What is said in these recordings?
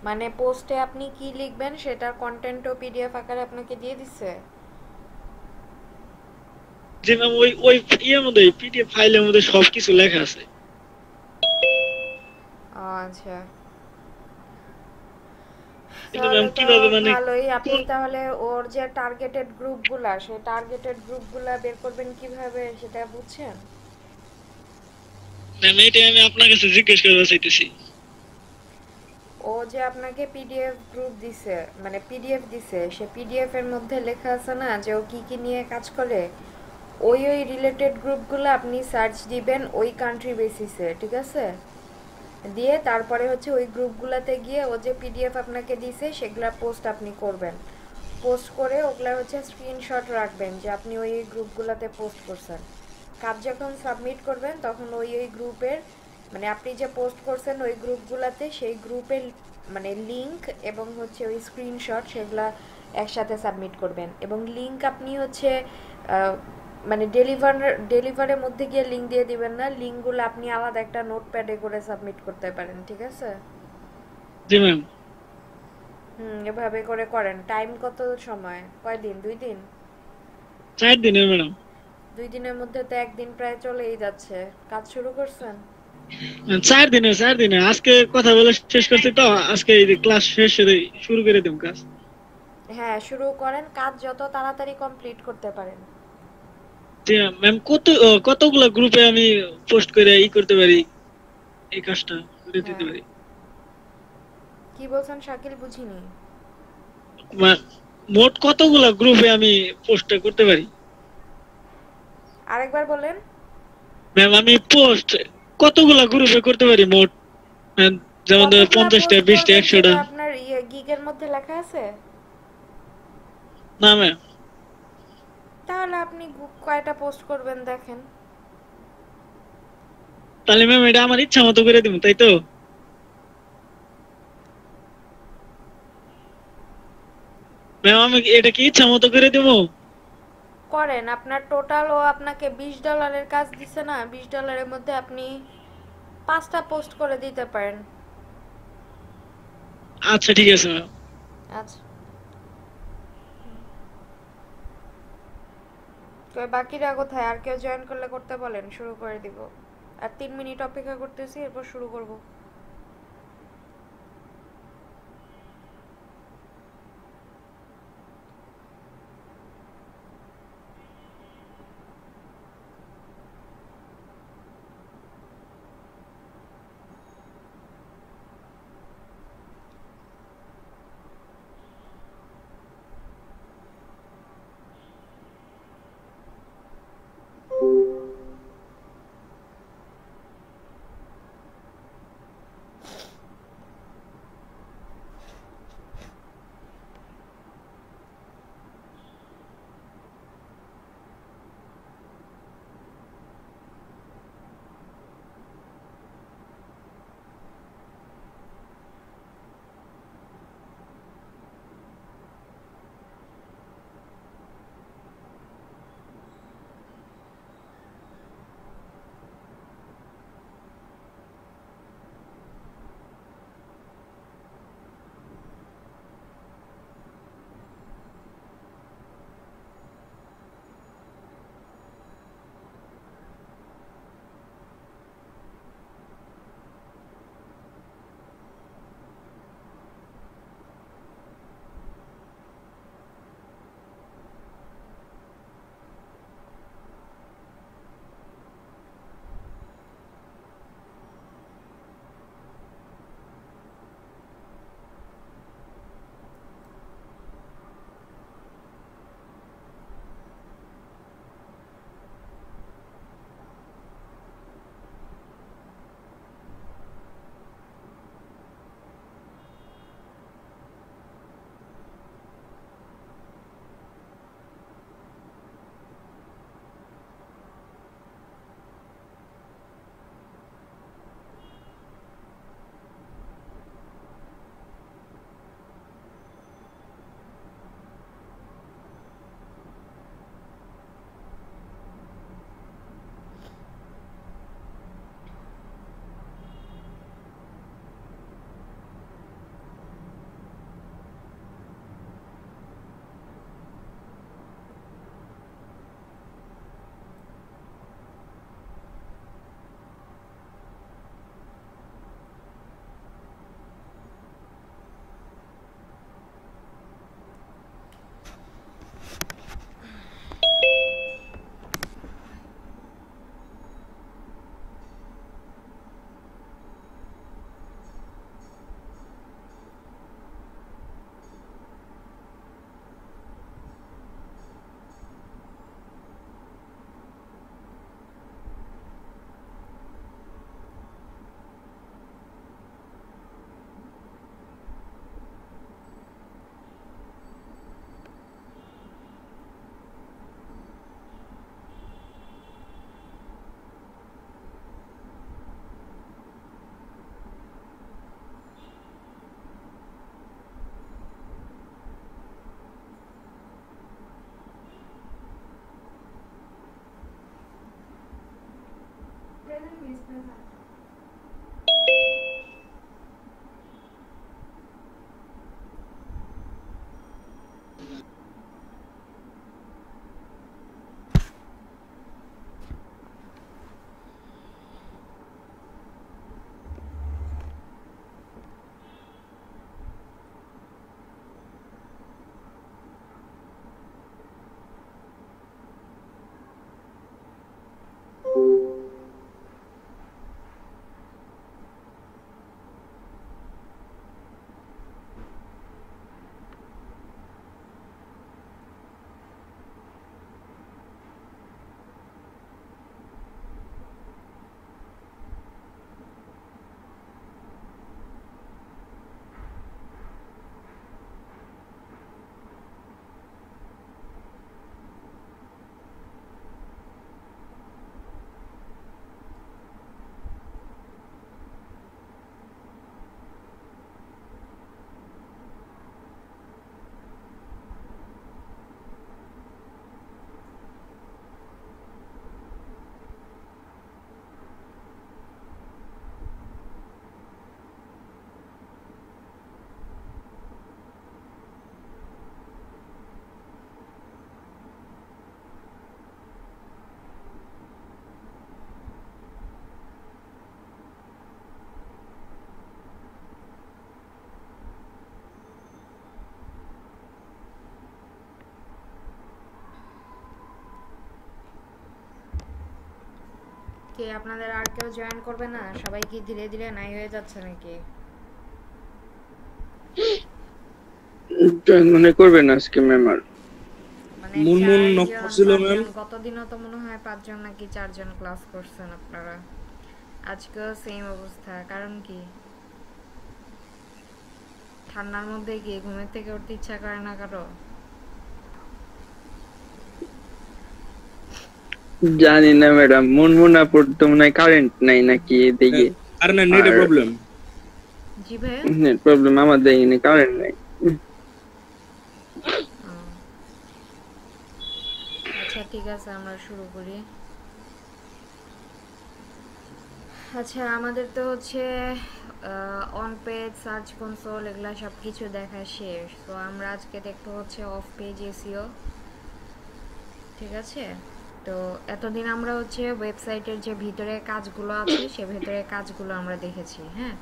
মানে পোস্টে আপনি কি লিখবেন সেটার কন্টেন্টও পিডিএফ আকারে আপনাকে দিয়ে দিছে? যে ম্যাম ওই ইয়ের মধ্যে পিডিএফ ফাইলের মধ্যে সবকিছু লেখা আছে। ও আচ্ছা, কিন্তু ম্যাম তাহলে তো কিভাবে মানে ভালোই। আপনি কোন তাহলে ওর যে টার্গেটেড গ্রুপগুলা, সেই টার্গেটেড গ্রুপগুলা বের করবেন কিভাবে সেটা বুঝছেন? ম্যাম এইটাই আমি আপনার কাছে জিজ্ঞেস করতে চাইতেছি। ও যে আপনাকে পিডিএফ গ্রুপ দিছে, মানে পিডিএফ দিছে, সে পিডিএফ এর মধ্যে লেখা আছে না যে ও কি কি নিয়ে কাজ করে। ওই রিলেটেড গ্রুপগুলো আপনি সার্চ দিবেন ওই কান্ট্রি বেসিসে, ঠিক আছে? দিয়ে তারপরে হচ্ছে ওই গ্রুপগুলোতে গিয়ে ও যে পিডিএফ আপনাকে দিছে সেগুলা পোস্ট আপনি করবেন। পোস্ট করে ওগুলা হচ্ছে স্ক্রিনশট রাখবেন যে আপনি ওই গ্রুপগুলোতে পোস্ট করছেন। কাজ যখন সাবমিট করবেন তখন ওই গ্রুপের, মানে আপনি যে পোস্ট করছেন ওই গ্রুপগুলোতে সেই গ্রুপের মানে লিংক এবং হচ্ছে ওই স্ক্রিনশট সেগুলা একসাথে সাবমিট করবেন। এবং লিংক আপনি হচ্ছে মানে ডেলিভারের মধ্যে গিয়ে লিংক দিয়ে দিবেন না, লিংকগুলো আপনি আলাদা একটা নোটপ্যাডে করে সাবমিট করতে পারেন, ঠিক আছে? জি ম্যাম। এভাবে করে করেন। টাইম কত সময়? কয়দিন? 2 দিন? 4 দিনের ম্যাডাম। 2 দিনের মধ্যে তো একদিন প্রায় চলেই যাচ্ছে। কাজ শুরু করছেন? 4 দিনে আজকে কথা বলে শেষ করছি তো, আজকে এই যে ক্লাস শেষ করে শুরু করে দেব কাজ। হ্যাঁ, শুরু করেন। কাজ যত তাড়াতাড়ি কমপ্লিট করতে পারেন। জি ম্যাম, কতগুলা গ্রুপে আমি পোস্ট করে করতে পারি, এই কাজটা করে দিতে হ্যাঁ, পারি। কি বলছেন শাকিল, বুঝিনি। মোট কতগুলা গ্রুপে আমি পোস্টটা করতে পারি? আরেকবার বলেন। ম্যাম আমি পোস্ট কতগুলা গ্রুপে করতে পারি মোট? ম্যাম, যেমন ধরো কতগুলা 50টা, পোস্ট 20টা, করবেন 100টা। সেটা আপনার গিগের মধ্যে লেখা আছে? না ম্যাম। তাহলে আপনি কয়টা পোস্ট করবেন দেখেন। তাহলে ম্যাম এটা আমার ইচ্ছা মতো করে দিব, তাই তো? ম্যাম আমি এটা কি ইচ্ছা মতো করে দিব? করেন। আপনার টোটাল ও আপনাকে $20 কাজ দিছে না, $20 মধ্যে আপনি 5টা পোস্ট করে দিতে পারেন। আচ্ছা ঠিক আছে ম্যাম। আচ্ছা, তো বাকিরা কোথায়? আর কেউ জয়েন করলে করতে বলেন, শুরু করে দিব। আর 3 মিনিট অপেক্ষা করতেছি, এরপর শুরু করব। কে আপনাদের আর কেউ জয়েন করবে না? সবাই কি ধীরে ধীরে নাই হয়ে যাচ্ছে নাকি? মনে করবেন আজকে ম্যাম আর মানে মুনমুন নক চারজন করছিল ম্যাম। পাঁচজন, গতদিনও তো মনে হয় 5 জন নাকি 4 জন ক্লাস করছেন আপনারা। আজকেও সেম অবস্থা, কারণ কি? ঠান্ডার মধ্যে কি ঘুমের থেকে উঠতে ইচ্ছা করে না কারো? জানি না ম্যাডাম, মুনমুনাপুর তো মনে হয় কারেন্ট নাই নাকি এদিকে। আর না নেটে প্রবলেম। জি ভাইয়া? নেট প্রবলেম, আমাদের এখানে কারেন্ট নাই। ও, আচ্ছা ঠিক আছে, আমরা শুরু করি। আচ্ছা, আমাদের তো হচ্ছে অন পেজ, সার্চ কনসোল, এগুলা সব কিছু দেখা শেষ। তো আমরা আজকে দেখবো হচ্ছে অফ পেজ এসইও। ঠিক আছে, তো এতদিন আমরা হচ্ছে ওয়েবসাইটের যে ভিতরে কাজগুলো আছে সে ভিতরে কাজগুলো আমরা দেখেছি। হ্যাঁ,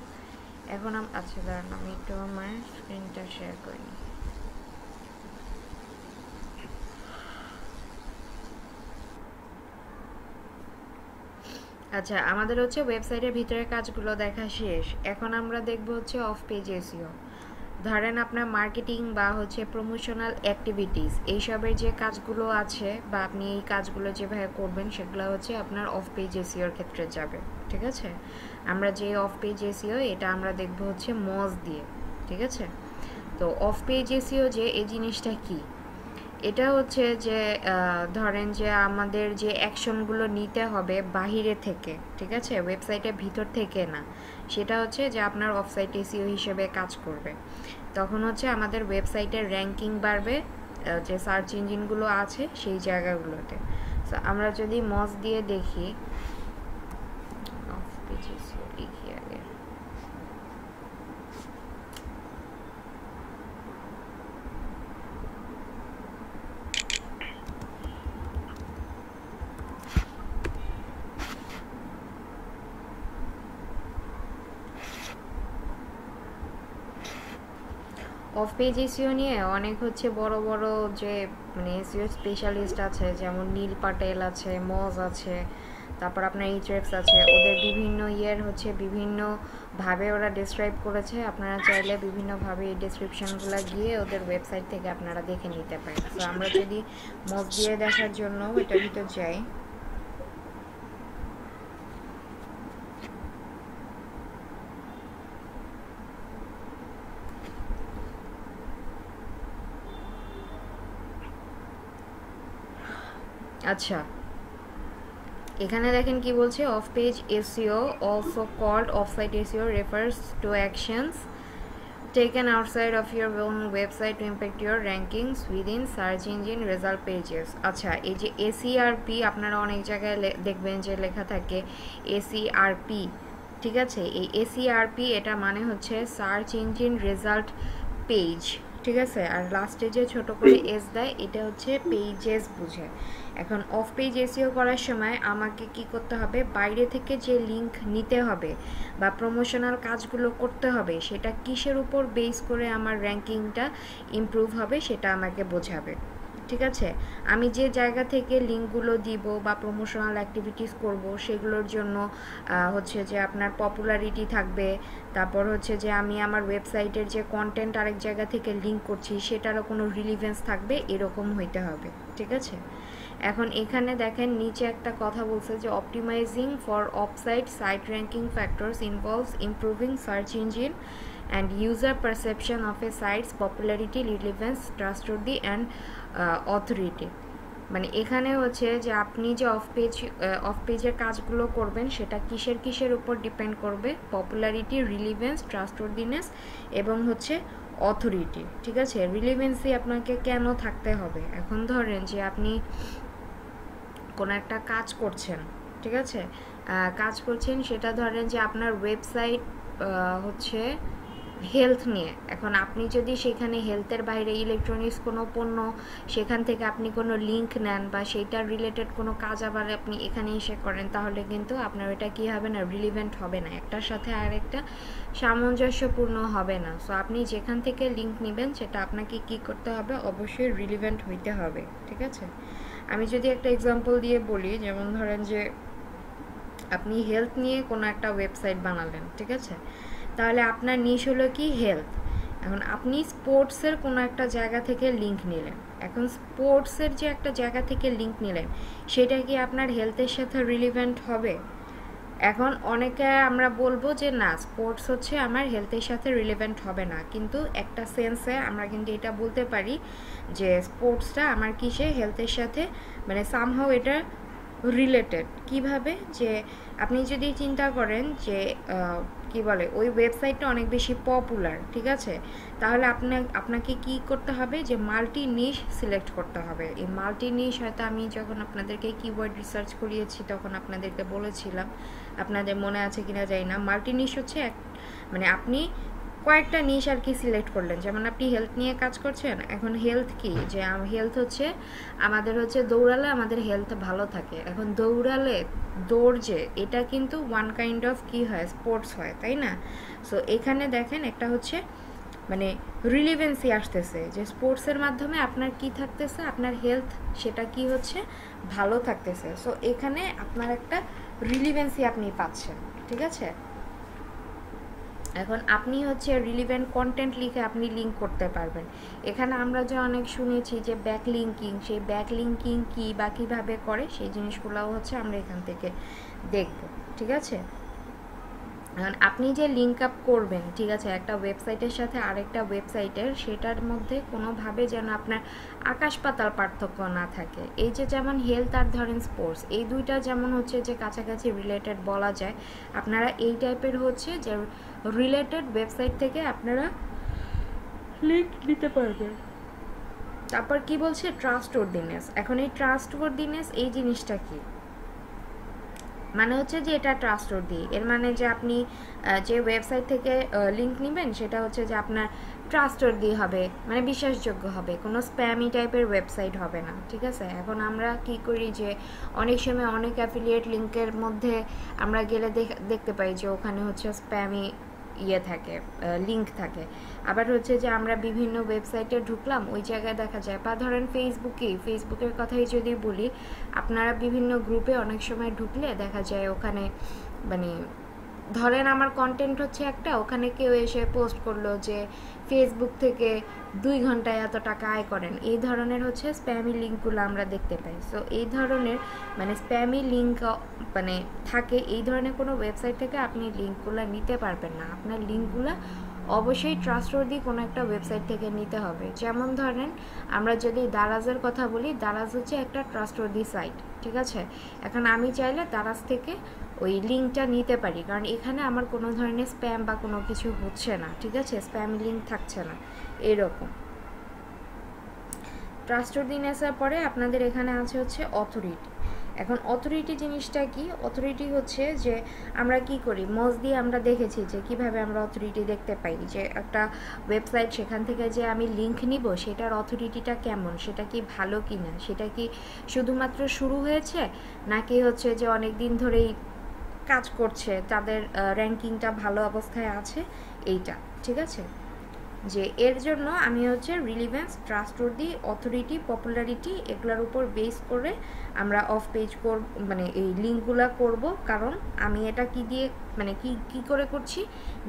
এখন আচ্ছা দাঁড়ান, আমি একটু আমার স্ক্রিনটা শেয়ার করি। আচ্ছা, আমাদের হচ্ছে ওয়েবসাইটের ভিতরে কাজগুলো দেখা শেষ। এখন আমরা দেখব হচ্ছে অফ পেজ এসইও। ধরেন আপনার মার্কেটিং বা হচ্ছে প্রমোশনাল অ্যাক্টিভিটিস, এইসবের যে কাজগুলো আছে বা আপনি এই কাজগুলো যেভাবে করবেন সেগুলো হচ্ছে আপনার অফ পেজ এসইওর ক্ষেত্রে যাবে। ঠিক আছে, আমরা যে অফ পেজ এসইও এটা আমরা দেখব হচ্ছে মজ দিয়ে। ঠিক আছে, তো অফ পেজ এসইও যে এই জিনিসটা কি, এটা হচ্ছে যে ধরেন যে আমাদের যে অ্যাকশনগুলো নিতে হবে বাহিরে থেকে, ঠিক আছে, ওয়েবসাইটের ভিতর থেকে না, সেটা হচ্ছে যে আপনার অফসাইট এসইও হিসেবে কাজ করবে। তখন হচ্ছে আমাদের ওয়েবসাইটের র্যাঙ্কিং বাড়বে যে সার্চ ইঞ্জিনগুলো আছে সেই জায়গাগুলোতে। সো আমরা যদি মজ দিয়ে দেখি, অফ পেজ এসইও লিখি আগে। অফ পেজ এসইও নিয়ে অনেক হচ্ছে বড় বড় যে মানে এসইও স্পেশালিস্ট আছে, যেমন নীল পাটেল আছে, মজ আছে, তারপর আপনার এইচএফস আছে, ওদের বিভিন্ন ইয়ের হচ্ছে বিভিন্নভাবে ওরা ডিসক্রাইব করেছে। আপনারা চাইলে বিভিন্নভাবে এই ডিসক্রিপশনগুলো গিয়ে ওদের ওয়েবসাইট থেকে আপনারা দেখে নিতে পারেন। তো আমরা যদি মজ দিয়ে দেখার জন্য এটার ভিতর যাই, আচ্ছা এখানে দেখেন কি বলছে, off page SEO also called offsite SEO refers to actions taken outside of your own website to impact your rankings within search engine result pages। আচ্ছা, এই যে এসইআরপি আপনারা অনেক জায়গায় দেখবেন যে লেখা থাকে এসইআরপি। ঠিক আছে, এই এসইআরপি এটা মানে হচ্ছে সার্চ ইঞ্জিন রেজাল্ট পেজ। ঠিক আছে, আর লাস্টে যে ছোট করে এস দেয় এটা হচ্ছে পেজেস বুঝে। এখন অফ পেজ এসইও করার সময় আমাকে কি করতে হবে, বাইরে থেকে যে লিংক নিতে হবে বা প্রমোশনাল কাজগুলো করতে হবে সেটা কিসের উপর বেস করে আমার র্যাঙ্কিংটা ইমপ্রুভ হবে সেটা আমাকে বোঝাবে। ঠিক আছে, আমি যে জায়গা থেকে লিঙ্কগুলো দিব বা প্রমোশনাল অ্যাক্টিভিটিস করব সেগুলোর জন্য হচ্ছে যে আপনার পপুলারিটি থাকবে, তারপর হচ্ছে যে আমি আমার ওয়েবসাইটের যে কন্টেন্ট আরেক জায়গা থেকে লিঙ্ক করছি সেটারও কোনো রিলিভেন্স থাকবে, এরকম হইতে হবে। ঠিক আছে, এখন এখানে দেখেন নিচে একটা কথা বলছে যে optimising for offsite site ranking factors involves improving search engine and user perception of a site's popularity, relevance, trustworthy and authority। মানে এখানে হচ্ছে যে আপনি যে অফ পেজের কাজগুলো করবেন সেটা কিসের উপর ডিপেন্ড করবে, পপুলারিটি, রিলিভেন্স, ট্রাস্টওয়ার্দিনেস এবং হচ্ছে অথরিটি। ঠিক আছে, রিলিভেন্সি আপনাকে কেন থাকতে হবে, এখন ধরেন যে আপনি কোনো একটা কাজ করছেন, ঠিক আছে, কাজ করছেন সেটা ধরেন যে আপনার ওয়েবসাইট হচ্ছে হেলথ নিয়ে। এখন আপনি যদি সেখানে হেলথের বাইরে ইলেকট্রনিক্স কোনো পণ্য সেখান থেকে আপনি কোনো লিঙ্ক নেন বা সেইটার রিলেটেড কোনো কাজ আবার আপনি এখানে এসে করেন, তাহলে কিন্তু আপনার এটা কি হবে না, রিলিভেন্ট হবে না, একটার সাথে আরেকটা সামঞ্জস্যপূর্ণ হবে না। সো আপনি যেখান থেকে লিঙ্ক নেবেন সেটা আপনাকে কি করতে হবে, অবশ্যই রিলিভেন্ট হইতে হবে। ঠিক আছে, আমি যদি একটা এক্সাম্পল দিয়ে বলি, যেমন ধরেন যে আপনি হেলথ নিয়ে কোনো একটা ওয়েবসাইট বানালেন, ঠিক আছে, তাহলে আপনার নিশ হলো কি হেলথ। এখন আপনি স্পোর্টসের কোনো একটা জায়গা থেকে লিঙ্ক নিলেন, এখন স্পোর্টসের যে একটা জায়গা থেকে লিঙ্ক নিলেন সেটা কি আপনার হেলথের সাথে রিলিভেন্ট হবে? এখন অনেকে আমরা বলবো যে না, স্পোর্টস হচ্ছে আমার হেলথের সাথে রিলেভেন্ট হবে না, কিন্তু একটা সেন্সে আমরা কিন্তু এটা বলতে পারি যে স্পোর্টসটা আমার কিসে হেলথের সাথে মানে সামহাও এটা রিলেটেড। কিভাবে? যে আপনি যদি চিন্তা করেন যে কি বলে ওই ওয়েবসাইটটা অনেক বেশি পপুলার, ঠিক আছে, তাহলে আপনাকে কি করতে হবে যে মাল্টি নিশ সিলেক্ট করতে হবে। এই মাল্টি নিশ হয়তো আমি যখন আপনাদেরকে কিওয়ার্ড রিসার্চ করিয়েছি তখন আপনাদেরকে বলেছিলাম, আপনাদের মনে আছে কিনা জানি না। মাল্টি নিশ হচ্ছে মানে আপনি কয়েকটা নিশ আর কি সিলেক্ট করলেন। যেমন আপনি হেলথ নিয়ে কাজ করছেন, এখন হেলথ কি, যে হেলথ হচ্ছে আমাদের হচ্ছে দৌড়ালে আমাদের হেলথ ভালো থাকে। এখন দৌড় যে এটা কিন্তু ওয়ান কাইন্ড অফ কি হয়, স্পোর্টস হয়, তাই না? সো এখানে দেখেন একটা হচ্ছে মানে রিলিভেন্সি আসতেছে যে স্পোর্টসের মাধ্যমে আপনার কি থাকতেছে, আপনার হেলথ সেটা কি হচ্ছে ভালো থাকতেছে। সো এখানে আপনার একটা রিলিভেন্সি আপনি পাচ্ছেন, ঠিক আছে। এখন আপনি হচ্ছে রিলিভেন্ট কন্টেন্ট লিখে আপনি লিঙ্ক করতে পারবেন। এখানে আমরা যে অনেক শুনেছি যে ব্যাক লিঙ্কিং, সেই ব্যাক লিঙ্কিং কী বা কীভাবে করে সেই জিনিসগুলোও হচ্ছে আমরা এখান থেকে দেখব, ঠিক আছে। এখন আপনি যে লিঙ্ক আপ করবেন, ঠিক আছে, একটা ওয়েবসাইটের সাথে আরেকটা ওয়েবসাইটের, সেটার মধ্যে কোনোভাবে যেন আপনার আকাশ পাতাল পার্থক্য না থাকে। এই যে যেমন হেলথ আর ধরেন স্পোর্টস, এই দুইটা যেমন হচ্ছে যে কাছাকাছি রিলেটেড বলা যায়, আপনারা এই টাইপের হচ্ছে যে রিলেটেড ওয়েবসাইট থেকে আপনারা লিঙ্ক নিতে পারবেন। তারপর কি বলছে ট্রাস্টওয়ার্দিনেস। এখন এই ট্রাস্টওয়ার্দিনেস এই জিনিসটা কি, মানে হচ্ছে যে এটা ট্রাস্টওয়ার্দি, এর মানে যে আপনি যে ওয়েবসাইট থেকে লিঙ্ক নেবেন সেটা হচ্ছে যে আপনার ট্রাস্টওয়ার্দি হবে, মানে বিশ্বাসযোগ্য হবে, কোনো স্প্যামি টাইপের ওয়েবসাইট হবে না, ঠিক আছে। এখন আমরা কি করি যে অনেক সময় অনেক অ্যাফিলিয়েট লিঙ্কের মধ্যে আমরা গেলে দেখতে পাই যে ওখানে হচ্ছে স্প্যামি থাকে, লিঙ্ক থাকে। আবার হচ্ছে যে আমরা বিভিন্ন ওয়েবসাইটে ঢুকলাম, ওই জায়গায় দেখা যায়, বা ধরেন ফেসবুকের কথাই যদি বলি, আপনারা বিভিন্ন গ্রুপে অনেক সময় ঢুকলে দেখা যায় ওখানে মানে ধরেন আমার কন্টেন্ট হচ্ছে একটা, ওখানে কেউ এসে পোস্ট করলো যে ফেসবুক থেকে 2 ঘন্টায় এত টাকা আয় করেন, এই ধরনের হচ্ছে স্প্যামি লিঙ্কগুলো আমরা দেখতে পাই। সো এই ধরনের মানে স্প্যামি লিঙ্ক মানে থাকে, এই ধরনের কোনো ওয়েবসাইট থেকে আপনি লিঙ্কগুলো নিতে পারবেন না। আপনার লিঙ্কগুলো অবশ্যই ট্রাস্টওয়ার্দি কোনো একটা ওয়েবসাইট থেকে নিতে হবে। যেমন ধরেন আমরা যদি দারাজের কথা বলি, দারাজ হচ্ছে একটা ট্রাস্টওয়ার্দি সাইট, ঠিক আছে। এখন আমি চাইলে দারাজ থেকে ওই লিঙ্কটা নিতে পারি, কারণ এখানে আমার কোনো ধরনের স্প্যাম বা কোনো কিছু হচ্ছে না, ঠিক আছে, স্প্যাম লিঙ্ক থাকছে না এরকম। ট্রাস্টওয়ার্দিনেসের পরে আপনাদের এখানে আছে হচ্ছে অথরিটি। এখন অথরিটি জিনিসটা কি? অথরিটি হচ্ছে যে আমরা কি করি, মজ দিয়ে আমরা দেখেছি যে কিভাবে আমরা অথরিটি দেখতে পাই, যে একটা ওয়েবসাইট সেখান থেকে যে আমি লিঙ্ক নিব সেটার অথরিটিটা কেমন, সেটা কি ভালো কি না, সেটা কি শুধুমাত্র শুরু হয়েছে নাকি হচ্ছে যে অনেক দিন ধরেই কাজ করছে, তাদের র্যাঙ্কিংটা ভালো অবস্থায় আছে, এইটা, ঠিক আছে। যে এর জন্য আমি হচ্ছে রিলিভেন্স, ট্রাস্টওয়ার্দি, অথরিটি, পপুলারিটি এগুলোর উপর বেস করে আমরা অফ পেজ করব, মানে এই লিঙ্কগুলো করব। কারণ আমি এটা কি দিয়ে মানে কি করে করছি,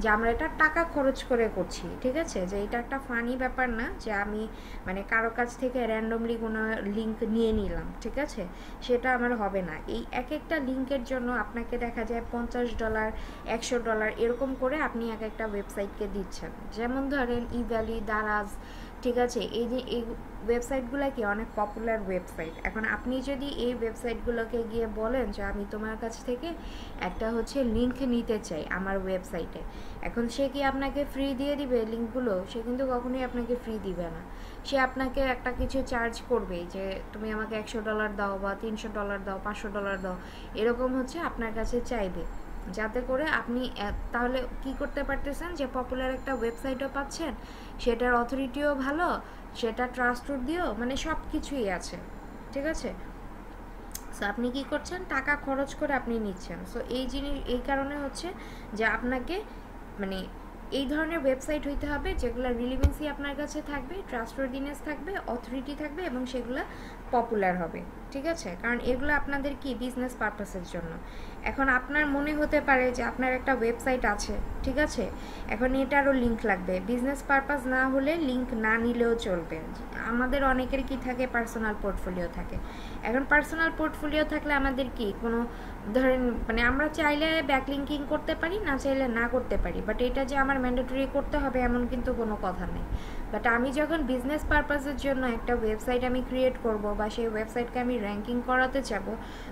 যে আমরা এটা টাকা খরচ করে করছি, ঠিক আছে। যে এটা একটা ফানি ব্যাপার না যে আমি মানে কারো কাছ থেকে র্যান্ডমলি কোনো লিঙ্ক নিয়ে নিলাম, ঠিক আছে, সেটা আমার হবে না। এই এক একটা লিঙ্কের জন্য আপনাকে দেখা যায় $50, $100 এরকম করে আপনি এক একটা ওয়েবসাইটকে দিচ্ছেন। যেমন ধরেন ইভ্যালি, দারাজ, ঠিক আছে, এই যে এই ওয়েবসাইটগুলো কি অনেক পপুলার ওয়েবসাইট। এখন আপনি যদি এই ওয়েবসাইটগুলোকে গিয়ে বলেন যে আমি তোমার কাছ থেকে একটা হচ্ছে লিঙ্ক নিতে চাই আমার ওয়েবসাইটে, এখন সে কি আপনাকে ফ্রি দিয়ে দিবে লিঙ্কগুলো? সে কিন্তু কখনোই আপনাকে ফ্রি দিবে না, সে আপনাকে একটা কিছু চার্জ করবে যে তুমি আমাকে $100 দাও বা $300 দাও, $500 দাও, এরকম হচ্ছে আপনার কাছে চাইবে, যাতে করে আপনি তাহলে কি করতে পারতেছেন যে পপুলার একটা ওয়েবসাইটও পাচ্ছেন, সেটার অথরিটিও ভালো, সেটা ট্রাস্টওয়ার্দিও, মানে সব কিছুই আছে, ঠিক আছে। সো আপনি কি করছেন, টাকা খরচ করে আপনি নিচ্ছেন। সো এই কারণে হচ্ছে যে আপনাকে মানে এই ধরনের ওয়েবসাইট হইতে হবে যেগুলো রিলিভেন্সি আপনার কাছে থাকবে, ট্রাস্টওয়ার্দিনেস থাকবে, অথরিটি থাকবে এবং সেগুলো পপুলার হবে। ঠিক আছে, কারণ এগুলো আপনাদের কি বিজনেস পারপাসের জন্য। এখন আপনার মনে হতে পারে যে আপনার একটা ওয়েবসাইট আছে, ঠিক আছে, এখন এটারও লিঙ্ক লাগবে, বিজনেস পারপাস না হলে লিঙ্ক না নিলেও চলবে। আমাদের অনেকের কি থাকে, পার্সোনাল পোর্টফোলিও থাকে। এখন পার্সোনাল পোর্টফোলিও থাকলে আমাদের কি কোনো ধরেন মানে আমরা চাইলে ব্যাকলিঙ্কিং করতে পারি, না চাইলে না করতে পারি, বাট এটা যে আমার ম্যান্ডেটরি করতে হবে এমন কিন্তু কোনো কথা নেই। বাট আমি যখন বিজনেস পারপাসের জন্য একটা ওয়েবসাইট আমি ক্রিয়েট করব বা সেই ওয়েবসাইটকে আমি র্যাঙ্কিং করাতে যাব,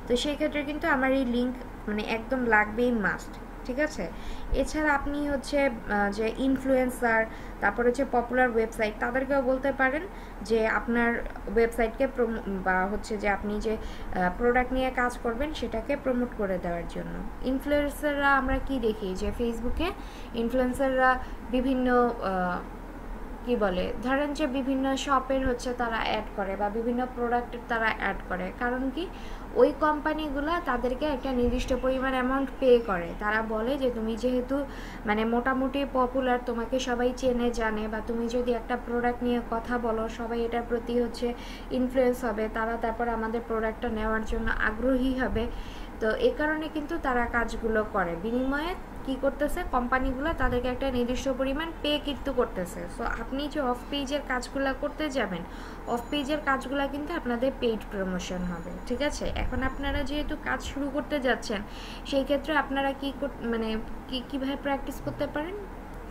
তো সেই ক্ষেত্রে কিন্তু আমার এই লিঙ্ক মানে একদম লাগবেই, মাস্ট। ঠিক আছে, এছাড়া আপনি হচ্ছে যে ইনফ্লুয়েন্সার, তারপর হচ্ছে পপুলার ওয়েবসাইট, তাদেরকেও বলতে পারেন যে আপনার ওয়েবসাইটকে বা হচ্ছে যে আপনি যে প্রোডাক্ট নিয়ে কাজ করবেন সেটাকে প্রমোট করে দেওয়ার জন্য। ইনফ্লুয়েন্সাররা আমরা কি দেখি যে ফেসবুকে ইনফ্লুয়েন্সাররা বিভিন্ন কি বলে ধরেন যে বিভিন্ন শপের হচ্ছে তারা অ্যাড করে বা বিভিন্ন প্রোডাক্টের তারা অ্যাড করে, কারণ কি ওই কোম্পানিগুলো তাদেরকে একটা নির্দিষ্ট পরিমাণ অ্যামাউন্ট পে করে। তারা বলে যে তুমি যেহেতু মানে মোটামুটি পপুলার, তোমাকে সবাই চেনে জানে, বা তুমি যদি একটা প্রোডাক্ট নিয়ে কথা বলো সবাই এটার প্রতি হচ্ছে ইনফ্লুয়েন্স হবে, তারা তারপর আমাদের প্রোডাক্টটা নেওয়ার জন্য আগ্রহী হবে। তো এই কারণে কিন্তু তারা কাজগুলো করে, বিনিময়ে কি করতেছে কোম্পানিগুলো তাদেরকে একটা নির্দিষ্ট পরিমাণ পে কিন্তু করতেছে। সো আপনি যে অফ পেজের কাজগুলো করতে যাবেন, অফ পেজের কাজগুলো কিন্তু আপনাদের পেইড প্রমোশন হবে। ঠিক আছে, এখন আপনারা যেহেতু কাজ শুরু করতে যাচ্ছেন, সেই ক্ষেত্রে আপনারা কি মানে কীভাবে প্র্যাকটিস করতে পারেন,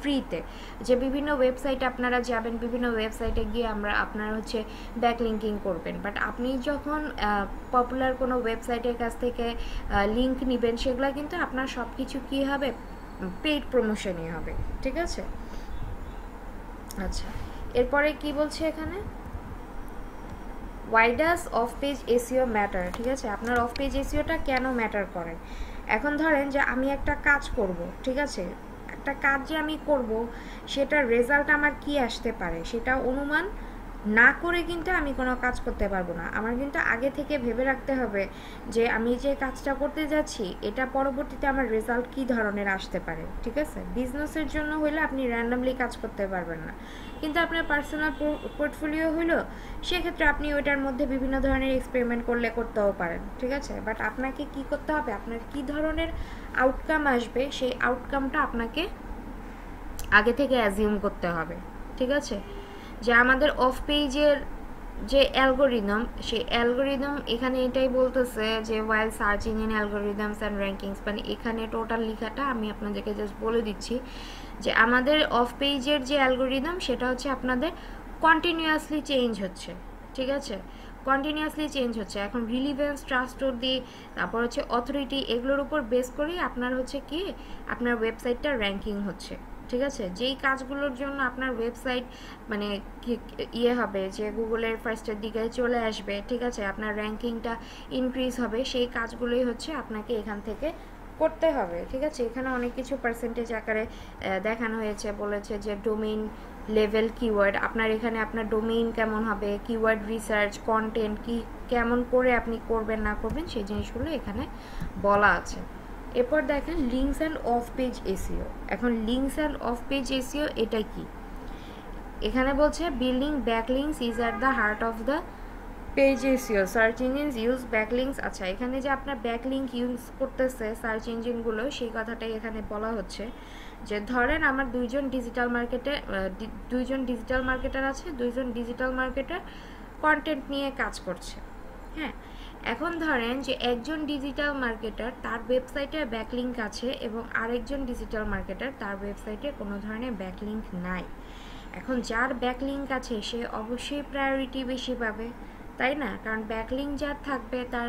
ফ্রিতে যে বিভিন্ন ওয়েবসাইটে আপনারা যাবেন, বিভিন্ন ওয়েবসাইটে গিয়ে আপনারা হচ্ছে ব্যাকলিঙ্কিং করবেন। বাট আপনি যখন পপুলার কোনো ওয়েবসাইটের কাছ থেকে লিঙ্ক নেবেন, সেগুলো কিন্তু আপনার সব কিছু কী হবে, পেইড প্রমোশনই হবে। ঠিক আছে, আচ্ছা এরপরে কি বলছে এখানে, why does off page SEO matter. ঠিক আছে, আপনার অফ পেজ এসইওটা কেন ম্যাটার করে। এখন ধরেন যে আমি একটা কাজ করব, ঠিক আছে, একটা কাজ যে আমি করব সেটার রেজাল্ট আমার কি আসতে পারে সেটা অনুমান না করে কিন্তু আমি কোনো কাজ করতে পারবো না। আমার কিন্তু আগে থেকে ভেবে রাখতে হবে যে আমি যে কাজটা করতে যাচ্ছি এটা পরবর্তীতে আমার রেজাল্ট কি ধরনের আসতে পারে। ঠিক আছে, বিজনেসের জন্য হইলে আপনি র্যান্ডমলি কাজ করতে পারবেন না, কিন্তু আপনার পার্সোনাল পোর্টফোলিও হইলো সেক্ষেত্রে আপনি ওইটার মধ্যে বিভিন্ন ধরনের এক্সপেরিমেন্ট করতেও পারেন। ঠিক আছে, বাট আপনাকে কি করতে হবে, আপনার কি ধরনের আউটকাম আসবে সেই আউটকামটা আপনাকে আগে থেকে অ্যাজিউম করতে হবে। ঠিক আছে, যে আমাদের অফ পেজের যে অ্যালগোরিদম, সেই অ্যালগোরিদম এখানে এটাই বলতেছে যে while searching in algorithms and rankings, মানে এখানে টোটাল লেখাটা আমি আপনাদেরকে জাস্ট বলে দিচ্ছি যে আমাদের অফ পেজের যে অ্যালগোরিদম সেটা হচ্ছে আপনাদের কন্টিনিউয়াসলি চেঞ্জ হচ্ছে। ঠিক আছে, কন্টিনিউয়াসলি চেঞ্জ হচ্ছে। এখন রিলিভেন্স, ট্রাস্টওয়ার্দি, তারপর হচ্ছে অথরিটি, এগুলোর উপর বেস করেই আপনার হচ্ছে কি আপনার ওয়েবসাইটটা র্যাঙ্কিং হচ্ছে। ঠিক আছে, যেই কাজগুলোর জন্য আপনার ওয়েবসাইট মানে ইয়ে হবে যে গুগলের ফার্স্টের দিকে চলে আসবে, ঠিক আছে, আপনার র্যাঙ্কিংটা ইনক্রিজ হবে, সেই কাজগুলোই হচ্ছে আপনাকে এখান থেকে করতে হবে। ঠিক আছে, এখানে অনেক কিছু পার্সেন্টেজ আকারে দেখানো হয়েছে, বলেছে যে ডোমেইন লেভেল কিওয়ার্ড, আপনার এখানে আপনার ডোমেইন কেমন হবে, কিওয়ার্ড রিসার্চ, কন্টেন্ট কি কেমন করে আপনি করবেন না করবেন সেই জিনিসগুলো এখানে বলা আছে। এরপর দেখেন links and off page SEO. এখন links and off page SEO এটা কি, এখানে বলছে building backlinks is at the heart of the page SEO, search engines use backlinks. আচ্ছা, এখানে যে আপনার ব্যাকলিঙ্ক ইউজ করতেছে সার্চ ইঞ্জিনগুলো সেই কথাটাই এখানে বলা হচ্ছে যে ধরেন আমার দুইজন ডিজিটাল মার্কেটার আছে, দুইজন ডিজিটাল মার্কেটার কন্টেন্ট নিয়ে কাজ করছে। হ্যাঁ, এখন ধরেন যে একজন ডিজিটাল মার্কেটার তার ওয়েবসাইটে ব্যাকলিঙ্ক আছে এবং আরেকজন ডিজিটাল মার্কেটার তার ওয়েবসাইটে কোনো ধরনের ব্যাকলিঙ্ক নাই। এখন যার ব্যাকলিঙ্ক আছে সে অবশ্যই প্রায়োরিটি বেশি পাবে, তাই না, কারণ ব্যাকলিঙ্ক যার থাকবে তার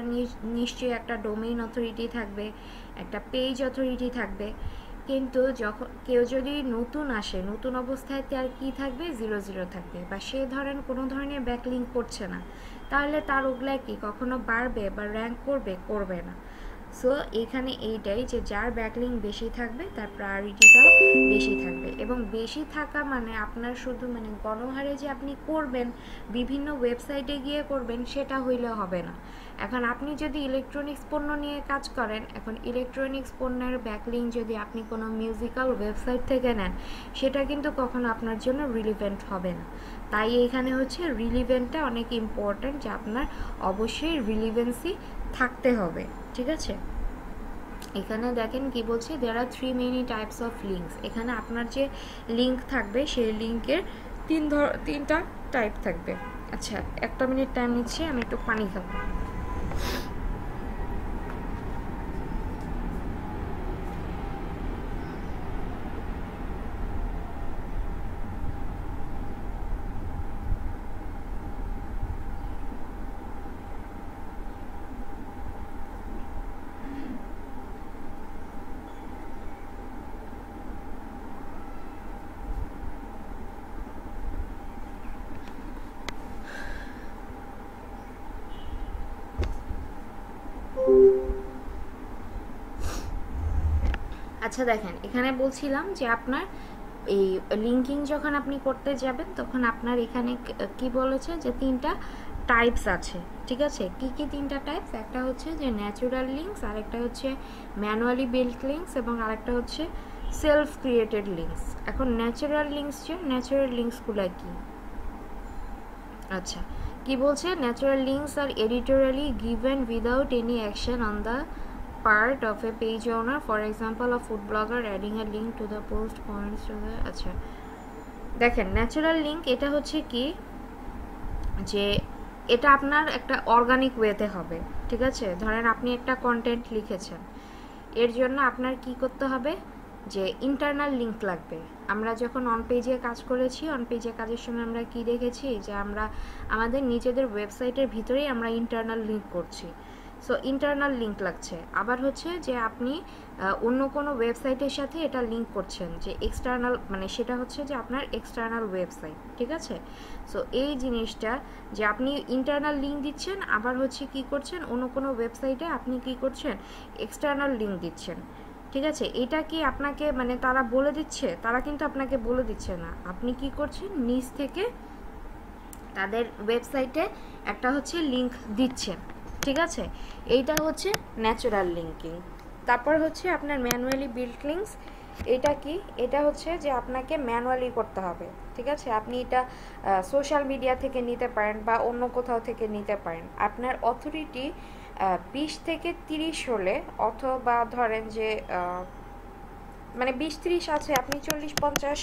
নিশ্চয়ই একটা ডোমেইন অথরিটি থাকবে, একটা পেজ অথরিটি থাকবে। কিন্তু যখন কেউ যদি নতুন আসে, নতুন অবস্থায় তার কি থাকবে, 0 থাকবে, বা সে ধরেন কোনো ধরনের ব্যাকলিঙ্ক করছে না, তাহলে তার ওগুলা কি কখনো বাড়বে বা র্যাঙ্ক করবে না। সো এখানে এইটাই যে যার ব্যাকলিং বেশি থাকবে তার প্রায়োরিটিটাও বেশি থাকবে, এবং বেশি থাকা মানে আপনার শুধু মানে গণহারে যে আপনি করবেন বিভিন্ন ওয়েবসাইটে গিয়ে করবেন সেটা হইলে হবে না। এখন আপনি যদি ইলেকট্রনিক্স পণ্য নিয়ে কাজ করেন, এখন ইলেকট্রনিক্স পণ্যের ব্যাকলিং যদি আপনি কোনো মিউজিক্যাল ওয়েবসাইট থেকে নেন সেটা কিন্তু কখনো আপনার জন্য রিলিভেন্ট হবে না। তাই এখানে হচ্ছে রিলিভেন্টটা অনেক ইম্পর্ট্যান্ট, যে আপনার অবশ্যই রিলিভেন্সি থাকতে হবে, ঠিক আছে। এখানে দেখেন কি বলছে, দেয়ার আর 3 মেনি টাইপস অফ লিঙ্কস। এখানে আপনার যে লিঙ্ক থাকবে সেই লিঙ্কের তিনটা টাইপ থাকবে। আচ্ছা 1 মিনিট টাইম নিচ্ছি, আমি একটু পানি খাবো। আচ্ছা দেখেন এখানে বলছিলাম যে আপনার এই লিঙ্কিং যখন আপনি করতে যাবেন তখন আপনার এখানে কি বলেছে যে 3টা টাইপস আছে, ঠিক আছে। কি কি 3টা টাইপস? একটা হচ্ছে যে ন্যাচারাল লিঙ্কস, আরেকটা হচ্ছে ম্যানুয়ালি বিল্ড লিঙ্কস, এবং আরেকটা হচ্ছে সেলফ ক্রিয়েটেড লিঙ্কস। এখন ন্যাচারাল লিঙ্কস, যে ন্যাচারাল লিঙ্কসগুলো কি? আচ্ছা কি বলছে, ন্যাচারাল লিঙ্কস আর editorially given without any action on the part of a page owner, for example a food blogger adding a link to the post points to the আচ্ছা দেখেন natural link এটা হচ্ছে কি, যে এটা আপনার একটা অর্গানিক ওয়েতে হবে, ঠিক আছে। ধরেন আপনি একটা কন্টেন্ট লিখেছেন, এর জন্য আপনার কি করতে হবে, যে ইন্টারনাল লিঙ্ক লাগবে। আমরা যখন অন পেজে কাজ করেছি, অন পেজে কাজের সময় আমরা কি দেখেছি, যে আমরা আমাদের নিজেদের ওয়েবসাইটের ভিতরেই আমরা ইন্টারনাল লিঙ্ক করছি। সো ইন্টারনাল লিঙ্ক লাগছে। আবার হচ্ছে যে আপনি অন্য কোনো ওয়েবসাইটের সাথে এটা লিঙ্ক করছেন, যে এক্সটার্নাল মানে সেটা হচ্ছে যে আপনার এক্সটার্নাল ওয়েবসাইট, ঠিক আছে। সো এই জিনিসটা যে আপনি ইন্টারনাল লিঙ্ক দিচ্ছেন, আবার হচ্ছে কি করছেন, অন্য কোনো ওয়েবসাইটে আপনি কি করছেন, এক্সটার্নাল লিঙ্ক দিচ্ছেন, ঠিক আছে। এটা কি আপনাকে মানে তারা বলে দিচ্ছে? তারা কিন্তু আপনাকে বলে দিচ্ছে না, আপনি কি করছেন, নিজ থেকে তাদের ওয়েবসাইটে একটা হচ্ছে লিঙ্ক দিচ্ছেন, ঠিক আছে। এইটা হচ্ছে ন্যাচারাল লিঙ্কিং। তারপর হচ্ছে আপনার ম্যানুয়ালি বিল্ড লিঙ্কস। এটা কি? এটা হচ্ছে যে আপনাকে ম্যানুয়ালি করতে হবে, ঠিক আছে। আপনি এটা সোশ্যাল মিডিয়া থেকে নিতে পারেন বা অন্য কোথাও থেকে নিতে পারেন। আপনার অথরিটি 20 থেকে 30 হলে, অথবা ধরেন যে মানে 20-30 আছে, আপনি 40-50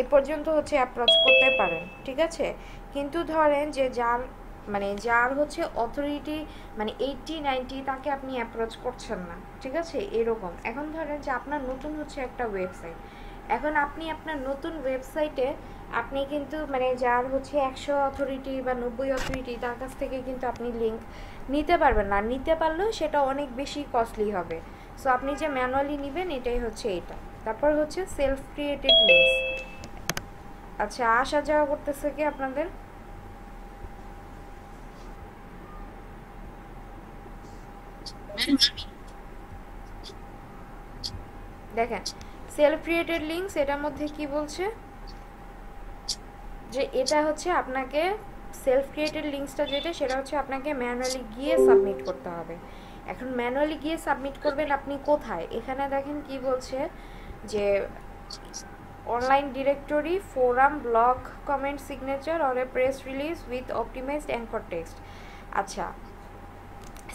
এ পর্যন্ত হচ্ছে অ্যাপ্রোচ করতে পারেন, ঠিক আছে। কিন্তু ধরেন যে যার হচ্ছে অথরিটি মানে 80-90, তাকে আপনি অ্যাপ্রোচ করছেন না, ঠিক আছে, এরকম। এখন ধরেন যে আপনার নতুন হচ্ছে একটা ওয়েবসাইট, এখন আপনি আপনার নতুন ওয়েবসাইটে আপনি কিন্তু মানে যার হচ্ছে 100 অথরিটি বা 90 অথরিটি, তার কাছ থেকে কিন্তু আপনি লিঙ্ক নিতে পারবেন না। নিতে পারলেও সেটা অনেক বেশি কস্টলি হবে। সো আপনি যে ম্যানুয়ালি নেবেন এটাই হচ্ছে এটা। তারপর হচ্ছে সেলফ ক্রিয়েটেড লিঙ্কস। আচ্ছা আসা যাওয়া করতেছে কি আপনাদের? দেখেন সেলফ ক্রিয়েটেড লিঙ্কস, এটার মধ্যে কি বলছে, যে এটা হচ্ছে আপনাকে সেলফ ক্রিয়েটেড লিঙ্কসটা যেটা, সেটা হচ্ছে আপনাকে ম্যানুয়ালি গিয়ে সাবমিট করতে হবে। এখন ম্যানুয়ালি গিয়ে সাবমিট করবেন আপনি কোথায়? এখানে দেখেন কি বলছে, যে online directory, forum, blog, comment, signature or a press release with optimised anchor text. আচ্ছা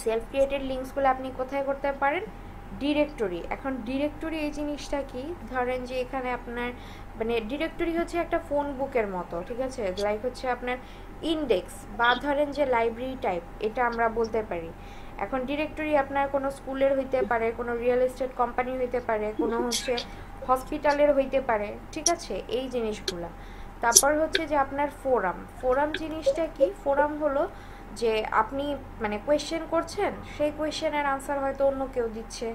সেলফ ক্রিয়েটেড লিঙ্কসগুলো আপনি কোথায় করতে পারেন? ডিরেক্টরি। এখন ডিরেক্টরি এই জিনিসটা কি, ধরেন যে এখানে আপনার মানে ডিরেক্টরি হচ্ছে একটা ফোন বুকের মতো, ঠিক আছে, লাইক হচ্ছে আপনার ইন্ডেক্স বা ধরেন যে লাইব্রেরি টাইপ, এটা আমরা বলতে পারি। এখন ডিরেক্টরি আপনার কোনো স্কুলের হইতে পারে, কোনো রিয়েল এস্টেট কোম্পানি হইতে পারে, কোনো হচ্ছে হসপিটালের হইতে পারে, ঠিক আছে, এই জিনিসগুলা। তারপর হচ্ছে যে আপনার ফোরাম। ফোরাম জিনিসটা কি? ফোরাম হলো যে আপনি মানে কোয়েশ্চেন করছেন, সেই কোয়েশ্চেনের আনসার হয়তো অন্য কেউ দিচ্ছে,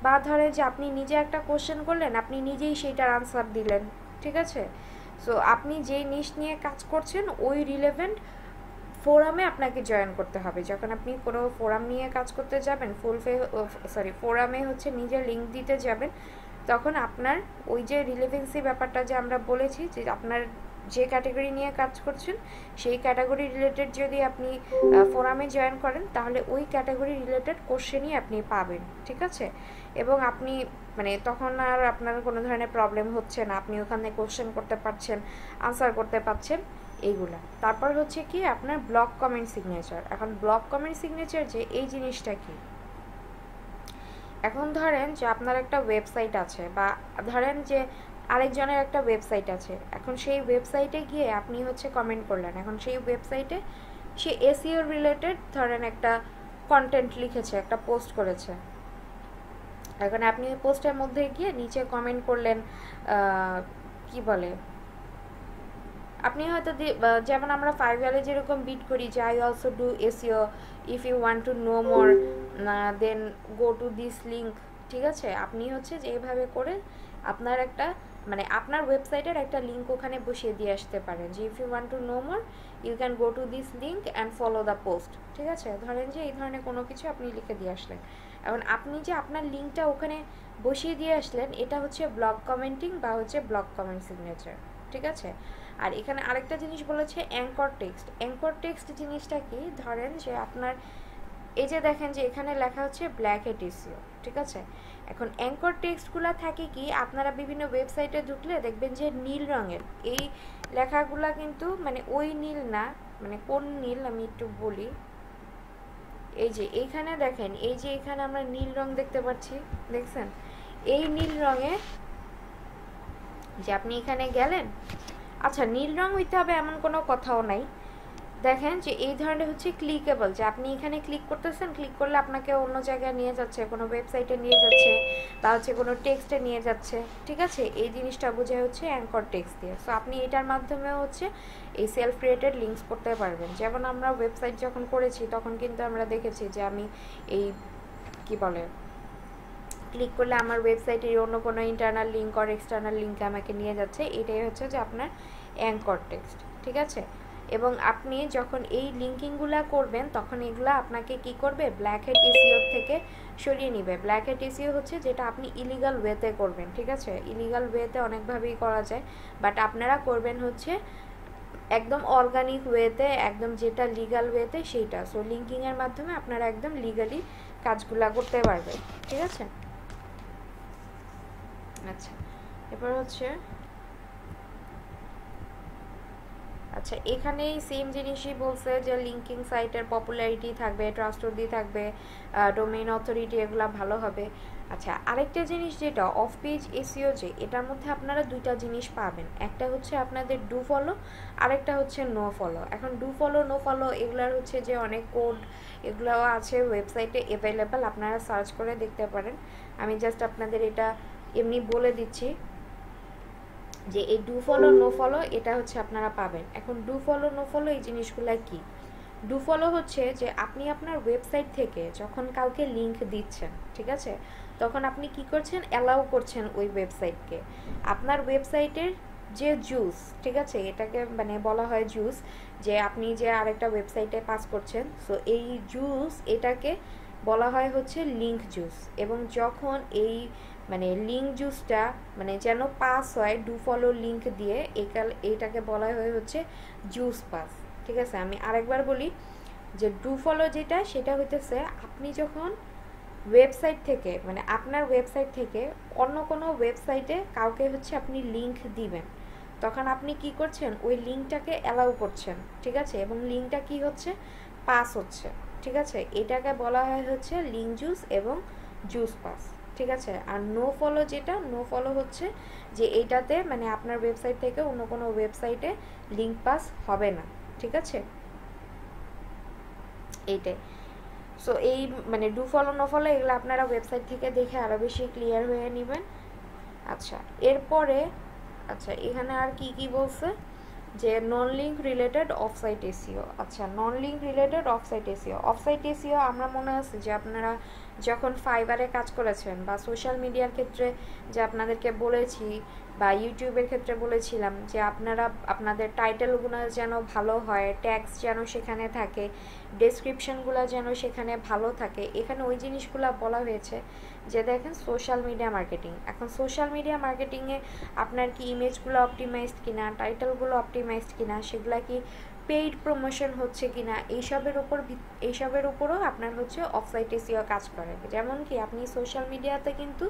বা ধরে যে আপনি নিজে একটা কোয়েশ্চেন করলেন, আপনি নিজেই সেইটার আনসার দিলেন, ঠিক আছে। সো আপনি যেই নিশ নিয়ে কাজ করছেন ওই রিলেভেন্ট ফোরামে আপনাকে জয়েন করতে হবে। যখন আপনি কোনো ফোরাম নিয়ে কাজ করতে যাবেন, ফোরামে হচ্ছে নিজের লিঙ্ক দিতে যাবেন, তখন আপনার ওই যে রিলেভেন্সি ব্যাপারটা যে আমরা বলেছি, যে আপনার যে ক্যাটাগরি নিয়ে কাজ করছেন সেই ক্যাটাগরি রিলেটেড যদি আপনি ফোরামে জয়েন করেন, তাহলে ওই ক্যাটাগরি রিলেটেড কোশ্চেনই আপনি পাবেন, ঠিক আছে? এবং আপনি মানে তখন আর আপনার কোনো ধরনের প্রবলেম হচ্ছে না, আপনি ওখানে কোশ্চেন করতে পারছেন, আনসার করতে পারছেন, এইগুলা। তারপর হচ্ছে কি আপনার ব্লক কমেন্ট সিগনেচার। এখন ব্লক কমেন্ট সিগনেচার যে এই জিনিসটা কি, এখন ধরেন যে আপনার একটা ওয়েবসাইট আছে, বা ধরেন যে আরেকজনের একটা ওয়েবসাইট আছে, এখন সেই ওয়েবসাইটে গিয়ে আপনি হচ্ছে কমেন্ট করলেন, এখন সেই ওয়েবসাইটে সে এসইও রিলেটেড ধরেন একটা কন্টেন্ট লিখেছে, একটা পোস্ট করেছে, এখন আপনি পোস্টের মধ্যে গিয়ে নিচে কমেন্ট করলেন, কি বলে, আপনি হয়তো যেমন আমরা ফাইভারে যেরকম বিট করি যে I also do SEO, if you want to know more then go to this link, ঠিক আছে? আপনি হচ্ছে যে এইভাবে করে আপনার একটা মানে আপনার ওয়েবসাইটের একটা লিঙ্ক ওখানে বসিয়ে দিয়ে আসতে পারেন, যে if you want to know more you can go to this link and follow the post, ঠিক আছে? ধরেন যে এই ধরনের কোনো কিছু আপনি লিখে দিয়ে আসলেন, এখন আপনি যে আপনার লিঙ্কটা ওখানে বসিয়ে দিয়ে আসলেন, এটা হচ্ছে ব্লক কমেন্টিং বা হচ্ছে ব্লক কমেন্ট সিগনেচার, ঠিক আছে? আর এখানে আরেকটা জিনিস বলেছে অ্যাঙ্কর টেক্সট। অ্যাঙ্কর টেক্সট জিনিসটা কি, ধরেন যে আপনার এই যে দেখেন যে এখানে লেখা হচ্ছে ব্ল্যাক হেট এসইও, ঠিক আছে? এখন অ্যাঙ্কর টেক্সটগুলো থাকে কি, আপনারা বিভিন্ন ওয়েবসাইটে ঢুকলে দেখবেন যে নীল রঙের এই লেখাগুলা, কিন্তু মানে ওই নীল না, মানে কোন নীল আমি একটু বলি, এই যে এইখানে দেখেন, এই যে এখানে আমরা নীল রং দেখতে পাচ্ছি, দেখছেন? এই নীল রঙে যে আপনি এখানে গেলেন, আচ্ছা নীল রং হইতে হবে এমন কোনো কথাও নাই, দেখেন যে এই ধরনের হচ্ছে ক্লিকেবল, যে আপনি এখানে ক্লিক করতেছেন, ক্লিক করলে আপনাকে অন্য জায়গায় নিয়ে যাচ্ছে, কোনো ওয়েবসাইটে নিয়ে যাচ্ছে, বা হচ্ছে কোনো টেক্সটে নিয়ে যাচ্ছে, ঠিক আছে? এই জিনিসটা বোঝায় হচ্ছে অ্যাঙ্কর টেক্সট দিয়ে। সো আপনি এটার মাধ্যমে হচ্ছে এই সেলফ ক্রিয়েটেড লিঙ্কস করতে পারবেন। যেমন আমরা ওয়েবসাইট যখন করেছি তখন কিন্তু আমরা দেখেছি যে আমি এই কি বলে ক্লিক করলে আমার ওয়েবসাইটের অন্য কোনো ইন্টারনাল লিঙ্ক আর এক্সটার্নাল লিঙ্ক আমাকে নিয়ে যাচ্ছে, এটাই হচ্ছে যে আপনার অ্যাঙ্কর টেক্সট, ঠিক আছে? এবং আপনি যখন এই লিঙ্কিংগুলো করবেন তখন এগুলো আপনাকে কি করবে, ব্ল্যাক হেট এসইও থেকে সরিয়ে নিবে। ব্ল্যাক হেট এসইও হচ্ছে যেটা আপনি ইলিগাল ওয়েতে করবেন, ঠিক আছে? ইলিগাল ওয়েতে অনেকভাবেই করা যায়, বাট আপনারা করবেন হচ্ছে একদম অর্গানিক ওয়েতে, একদম যেটা লিগাল ওয়েতে সেইটা। সো লিঙ্কিংয়ের মাধ্যমে আপনারা একদম লিগালি কাজগুলা করতে পারবেন, ঠিক আছে? আচ্ছা, এবার হচ্ছে আচ্ছা এখানেই সেম জিনিসই বলছে যে লিঙ্কিং সাইটের পপুলারিটি থাকবে, ট্রাস্টওয়ার্দি থাকবে, ডোমেইন অথরিটি, এগুলা ভালো হবে। আচ্ছা আরেকটা জিনিস যেটা অফ পেজ এসইও, যে এটার মধ্যে আপনারা দুইটা জিনিস পাবেন, একটা হচ্ছে আপনাদের ডু ফলো, আরেকটা হচ্ছে নো ফলো। এখন ডু ফলো নো ফলো এগুলার হচ্ছে যে অনেক কোড এগুলাও আছে ওয়েবসাইটে অ্যাভেলেবেল, আপনারা সার্চ করে দেখতে পারেন। আমি জাস্ট আপনাদের এটা এমনি বলে দিচ্ছি যে এই ডু ফলো নো ফলো এটা হচ্ছে আপনারা পাবেন। এখন ডু ফলো নো ফলো এই জিনিসগুলা কি? ডু ফলো হচ্ছে যে আপনি আপনার ওয়েবসাইট থেকে যখন কাউকে লিংক দিচ্ছেন, ঠিক আছে, তখন আপনি কি করছেন, অ্যালাউ করছেন ওই ওয়েবসাইটকে আপনার ওয়েবসাইটের যে জুস, ঠিক আছে, এটাকে মানে বলা হয় জুস, যে আপনি যে আরেকটা ওয়েবসাইটে পাস করছেন, সো এই জুস এটাকে বলা হয় হচ্ছে লিংক জুস। এবং যখন এই মানে লিঙ্ক জুসটা মানে যেন পাস হয় ডু ফলো লিঙ্ক দিয়ে, এইটাকে বলা হয় হচ্ছে জুস পাস, ঠিক আছে? আমি আরেকবার বলি যে ডু ফলো যেটা সেটা হইতেছে আপনি যখন ওয়েবসাইট থেকে মানে আপনার ওয়েবসাইট থেকে অন্য কোনো ওয়েবসাইটে কাউকে হচ্ছে আপনি লিঙ্ক দিবেন, তখন আপনি কি করছেন, ওই লিঙ্কটাকে অ্যালাউ করছেন, ঠিক আছে? এবং লিঙ্কটা কি হচ্ছে, পাস হচ্ছে, ঠিক আছে? এটাকে বলা হয় হচ্ছে লিঙ্ক জুস এবং জুস পাস, ঠিক আছে? আর নো ফলো যেটা, নো ফলো হচ্ছে যে এইটাতে মানে আপনার ওয়েবসাইট থেকে অন্য কোনো ওয়েবসাইটে লিঙ্ক পাস হবে না, ঠিক আছে? এইটাই। সো এই মানে ডু ফলো নো ফলো এগুলো আপনারা ওয়েবসাইট থেকে দেখে আরও বেশি ক্লিয়ার হয়ে নেবেন। আচ্ছা এরপরে আচ্ছা এখানে আর কি কি বলছে, যে non link related offsite SEO. আচ্ছা non link related offsite SEO, offsite SEO আমরা মনে আছে যে আপনারা যখন ফাইবারে কাজ করেছেন বা সোশ্যাল মিডিয়ার ক্ষেত্রে যে আপনাদেরকে বলেছি বা ইউটিউবের ক্ষেত্রে বলেছিলাম যে আপনারা আপনাদের টাইটেলগুলো যেন ভালো হয়, ট্যাগস যেন সেখানে থাকে, ডেসক্রিপশনগুলো যেন সেখানে ভালো থাকে। এখানে ওই জিনিসগুলো বলা হয়েছে যে দেখেন সোশ্যাল মিডিয়া মার্কেটিং। এখন সোশ্যাল মিডিয়া মার্কেটিংয়ে আপনার কি ইমেজগুলো অপটিমাইজড কিনা, টাইটেলগুলো অপটিমাইজড কিনা, সেগুলা কি পেইড প্রমোশন হচ্ছে কিনা, এইসবের উপরও আপনার হচ্ছে অফসাইট এসইও কাজ করে। যেমন কি আপনি সোশ্যাল মিডিয়াতে কিন্তু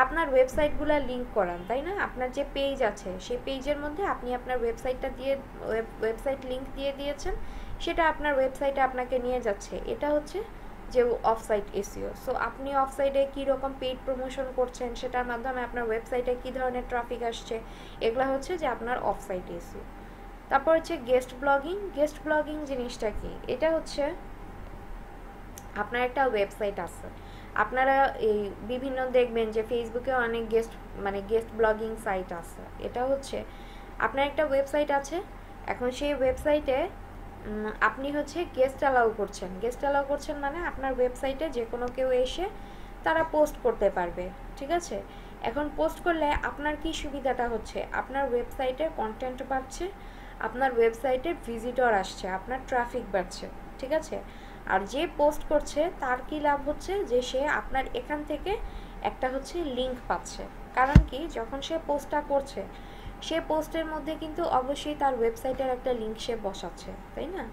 আপনার ওয়েবসাইটগুলো লিঙ্ক করান, তাই না? আপনার যে পেজ আছে সেই পেজের মধ্যে আপনি আপনার ওয়েবসাইটটা দিয়ে ওয়েবসাইট লিঙ্ক দিয়ে দিয়েছেন, সেটা আপনার ওয়েবসাইটে আপনাকে নিয়ে যাচ্ছে। এটা হচ্ছে যে অফসাইট এসইও। সো আপনি অফসাইটে কীরকম পেইড প্রমোশন করছেন, সেটার মাধ্যমে আপনার ওয়েবসাইটে কী ধরনের ট্রাফিক আসছে, এগুলো হচ্ছে যে আপনার অফসাইট এসইও। তারপর হচ্ছে গেস্ট ব্লগিং। গেস্ট ব্লগিং জিনিসটা কি? এটা হচ্ছে আপনার একটা ওয়েবসাইট আছে, আপনারা এই বিভিন্ন দেখবেন যে ফেসবুকে অনেক গেস্ট ব্লগিং সাইট আছে। এটা হচ্ছে আপনার একটা ওয়েবসাইট আছে, এখন সেই ওয়েবসাইটে আপনি হচ্ছে গেস্ট অ্যালাউ করছেন মানে আপনার ওয়েবসাইটে যে কোনো কেউ এসে তারা পোস্ট করতে পারবে, ঠিক আছে? এখন পোস্ট করলে আপনার কি সুবিধাটা হচ্ছে, আপনার ওয়েবসাইটে কন্টেন্ট বাড়ছে, আপনার ওয়েবসাইটে ভিজিটর আসছে, আপনার ট্রাফিক বাড়ছে, ঠিক আছে? আর যে পোস্ট করছে তার কি লাভ হচ্ছে, যে সে আপনার এখান থেকে একটা হচ্ছে লিঙ্ক পাচ্ছে। কারণ কি, যখন সে পোস্টটা করছে সে পোস্টের মধ্যে কিন্তু অবশ্যই তার ওয়েবসাইটের একটা লিঙ্ক সে বসাচ্ছে, তাই না?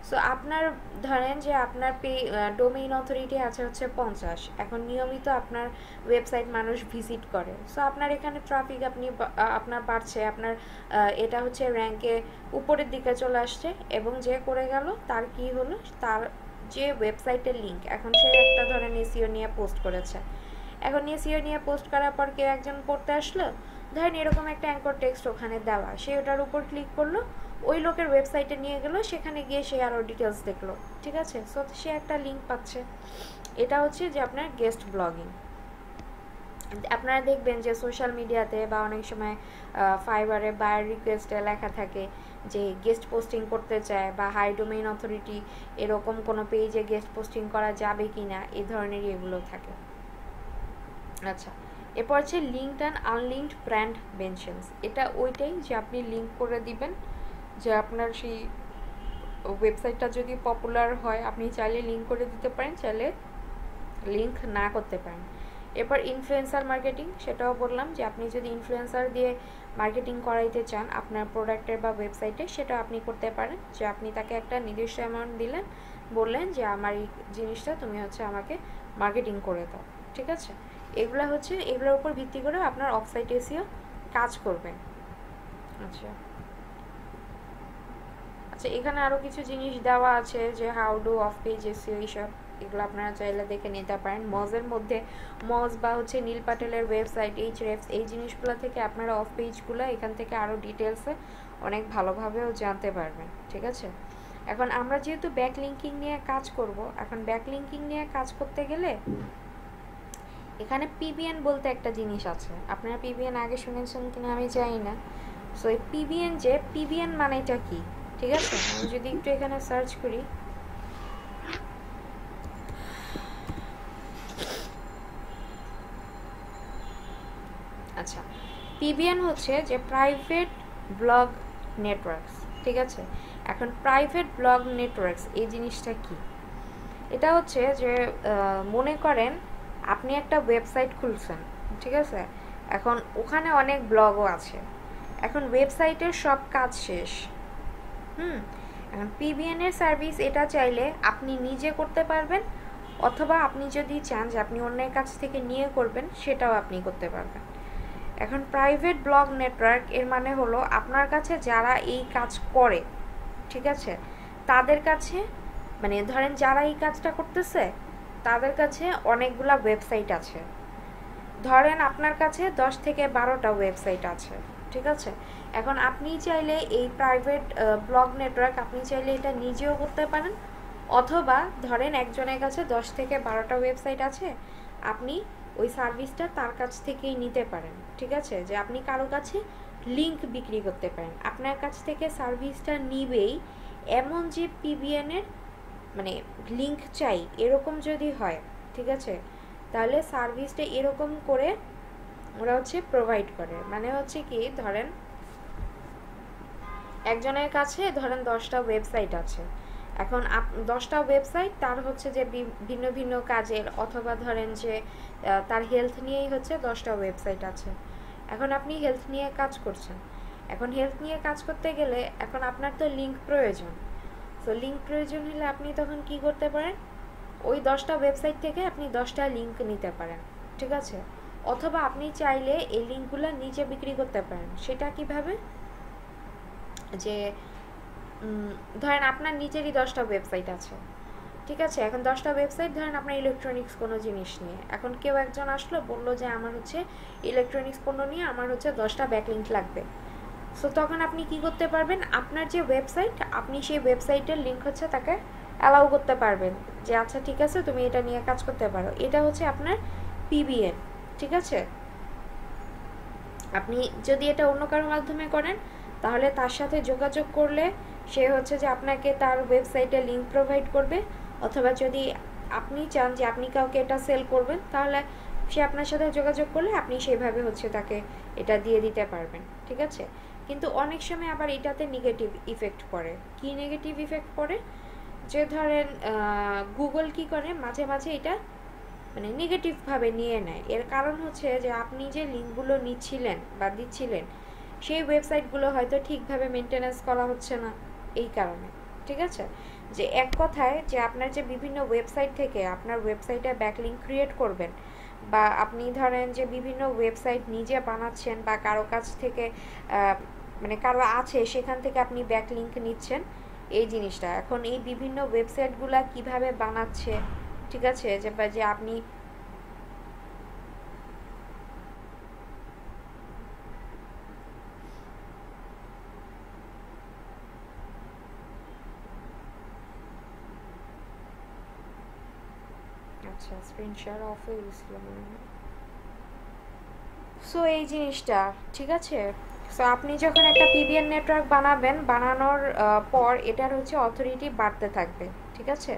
সো আপনার ধরেন যে আপনার ডোমেইন অথরিটি আছে হচ্ছে 50, এখন নিয়মিত আপনার ওয়েবসাইট মানুষ ভিজিট করে, সো আপনার এখানে ট্রাফিক আপনার বাড়ছে, আপনার এটা হচ্ছে র্যাঙ্কে উপরের দিকে চলে আসছে, এবং যে করে গেল তার কি হলো, তার যে ওয়েবসাইটের লিঙ্ক, এখন সে একটা ধরেন এসইও নিয়ে পোস্ট করেছে, এখন এসইও নিয়ে পোস্ট করার পর কেউ একজন পড়তে আসলো, ধরেন এরকম একটা অ্যাঙ্কর টেক্সট ওখানে দেওয়া, সে ওটার উপর ক্লিক করলো, ওই লোকের ওয়েবসাইটে নিয়ে গেল, সেখানে গিয়ে সে আরও ডিটেলস দেখলো, ঠিক আছে? সো সে একটা লিঙ্ক পাচ্ছে। এটা হচ্ছে যে আপনার গেস্ট ব্লগিং। আপনারা দেখবেন যে সোশ্যাল মিডিয়াতে বা অনেক সময় ফাইবারে বায়ার রিকোয়েস্টে লেখা থাকে যে গেস্ট পোস্টিং করতে চায়, বা হাই ডোমেইন অথরিটি এরকম কোনো পেজে গেস্ট পোস্টিং করা যাবে কি না, এই ধরনের এগুলো থাকে। আচ্ছা, এরপর হচ্ছে লিঙ্কড অ্যান্ড আনলিঙ্কড ব্র্যান্ড মেনশনস। এটা ওইটাই যে আপনি লিঙ্ক করে দিবেন, যে আপনার সেই ওয়েবসাইটটা যদি পপুলার হয় আপনি চাইলে লিঙ্ক করে দিতে পারেন, চাইলে লিঙ্ক না করতে পারেন। এরপর ইনফ্লুয়েন্সার মার্কেটিং, সেটাও বললাম যে আপনি যদি ইনফ্লুয়েন্সার দিয়ে মার্কেটিং করাইতে চান আপনার প্রোডাক্টের বা ওয়েবসাইটে, সেটা আপনি করতে পারেন, যে আপনি তাকে একটা নির্দিষ্ট অ্যামাউন্ট দিলেন, বললেন যে আমার এই জিনিসটা তুমি হচ্ছে আমাকে মার্কেটিং করে দাও, ঠিক আছে? এগুলোর উপর ভিত্তি করে আপনার অফসাইট এসইও কাজ করবে। আচ্ছা, এখানে আরও কিছু জিনিস দেওয়া আছে, যে how do of page SEO, এইসব এগুলো আপনারা চাইলে দেখে নিতে পারেন। মজের মধ্যে মজ বা হচ্ছে নীল পাটেলের ওয়েবসাইট, এইচরেফস, এই জিনিসগুলো থেকে আপনারা অফ পেজগুলো এখান থেকে আরও ডিটেলসে অনেক ভালোভাবেও জানতে পারবেন, ঠিক আছে? এখন আমরা যেহেতু ব্যাকলিঙ্কিং নিয়ে কাজ করব, এখন ব্যাকলিঙ্কিং নিয়ে কাজ করতে গেলে এখানে পিবিএন বলতে একটা জিনিস আছে। আপনারা পিবিএন আগে শুনেছেন কিনা আমি জানি না। সো এই পিবিএন মানেটা কি, ঠিক আছে? আমি যদি একটু এখানে সার্চ করি, আচ্ছা, পিবিএন হচ্ছে যে প্রাইভেট ব্লগ নেটওয়ার্কস, ঠিক আছে? এখন প্রাইভেট ব্লগ নেটওয়ার্কস এই জিনিসটা কি? এটা হচ্ছে যে মনে করেন আপনি একটা ওয়েবসাইট খুলছেন, ঠিক আছে? এখন ওখানে অনেক ব্লগও আছে, এখন ওয়েবসাইটের সব কাজ শেষ, এখন পিবিএন এর সার্ভিস এটা চাইলে আপনি নিজে করতে পারবেন, অথবা আপনি যদি চান যে আপনি অন্যের কাছ থেকে নিয়ে করবেন, সেটাও আপনি করতে পারবেন। এখন প্রাইভেট ব্লগ নেটওয়ার্ক এর মানে হলো আপনার কাছে যারা এই কাজ করে, ঠিক আছে, তাদের কাছে, মানে ধরেন যারা এই কাজটা করতেছে তাদের কাছে অনেকগুলা ওয়েবসাইট আছে, ধরেন আপনার কাছে 10 থেকে 12টা ওয়েবসাইট আছে, ঠিক আছে? এখন আপনি চাইলে এই প্রাইভেট ব্লগ নেটওয়ার্ক আপনি চাইলে এটা নিজেও করতে পারেন, অথবা ধরেন একজনের কাছে 10 থেকে 12টা ওয়েবসাইট আছে, আপনি ওই সার্ভিসটা তার কাছ থেকেই নিতে পারেন, ঠিক আছে? যে আপনি কারো কাছে লিঙ্ক বিক্রি করতে পারেন, আপনার কাছ থেকে সার্ভিসটা নিবেই, এমন যে পিবিএনের মানে লিঙ্ক চাই এরকম যদি হয়, ঠিক আছে, তাহলে সার্ভিসটা এরকম করে ওরা হচ্ছে প্রোভাইড করে, মানে হচ্ছে কি ধরেন একজনের কাছে ধরেন 10টা ওয়েবসাইট আছে, এখন 10টা ওয়েবসাইট তার হচ্ছে যে ভিন্ন ভিন্ন কাজের, অথবা ধরেন যে তার হেলথ নিয়েই হচ্ছে 10টা ওয়েবসাইট আছে। এখন আপনি হেলথ নিয়ে কাজ করছেন, এখন হেলথ নিয়ে কাজ করতে গেলে এখন আপনার তো লিঙ্ক প্রয়োজন। তো লিঙ্ক প্রয়োজন হলে আপনি তখন কি করতে পারেন, ওই 10টা ওয়েবসাইট থেকে আপনি 10টা লিঙ্ক নিতে পারেন, ঠিক আছে? অথবা আপনি চাইলে এই লিঙ্কগুলো নিজে বিক্রি করতে পারেন। সেটা কিভাবে, যে ধরেন আপনার নিজেরই 10টা ওয়েবসাইট আছে, ঠিক আছে? এখন 10টা ওয়েবসাইট ধরেন আপনার ইলেকট্রনিক্স কোনো জিনিস নিয়ে, এখন কেউ একজন আসলো বললো যে আমার হচ্ছে ইলেকট্রনিক্স পণ্য নিয়ে আমার হচ্ছে 10টা ব্যাকলিঙ্ক লাগবে। সো তখন আপনি কি করতে পারবেন, আপনার যে ওয়েবসাইট আপনি সেই ওয়েবসাইটের লিঙ্ক হচ্ছে তাকে অ্যালাউ করতে পারবেন যে আচ্ছা ঠিক আছে তুমি এটা নিয়ে কাজ করতে পারো। এটা হচ্ছে আপনার পিবিএন, ঠিক আছে? আপনি যদি এটা অন্য কারোর মাধ্যমে করেন তাহলে তার সাথে যোগাযোগ করলে সে হচ্ছে যে আপনাকে তার ওয়েবসাইটে লিঙ্ক প্রোভাইড করবে, অথবা যদি আপনি চান যে আপনি কাউকে এটা সেল করবেন তাহলে সে আপনার সাথে যোগাযোগ করলে আপনি সেইভাবে হচ্ছে তাকে এটা দিয়ে দিতে পারবেন, ঠিক আছে? কিন্তু অনেক সময় আবার এটাতে নেগেটিভ ইফেক্ট পড়ে। কি নেগেটিভ ইফেক্ট পড়ে, যে ধরেন গুগল কি করে মাঝে মাঝে এটা মানে নেগেটিভভাবে নিয়ে নেয়। এর কারণ হচ্ছে যে আপনি যে লিঙ্কগুলো নিচ্ছিলেন বা দিচ্ছিলেন সেই ওয়েবসাইটগুলো হয়তো ঠিকভাবে মেনটেনেন্স করা হচ্ছে না, এই কারণে, ঠিক আছে? যে এক কথায় যে আপনার যে বিভিন্ন ওয়েবসাইট থেকে আপনার ওয়েবসাইটে ব্যাকলিঙ্ক ক্রিয়েট করবেন, বা আপনি ধরেন যে বিভিন্ন ওয়েবসাইট নিজে বানাচ্ছেন বা কারো কাছ থেকে মানে কারো আছে সেখান থেকে আপনি ব্যাকলিঙ্ক নিচ্ছেন, এই জিনিসটা এখন এই বিভিন্ন ওয়েবসাইটগুলো কিভাবে বানাচ্ছে, ঠিক আছে? যে আপনি আচ্ছা স্ক্রিন শেয়ার অফ হয়ে গেছিল মনে হয়। সো এই জিনিসটা, ঠিক আছে? সো আপনি যখন একটা পিবিএন নেটওয়ার্ক বানাবেন, বানানোর পর এটার হচ্ছে অথরিটি বাড়তে থাকবে, ঠিক আছে?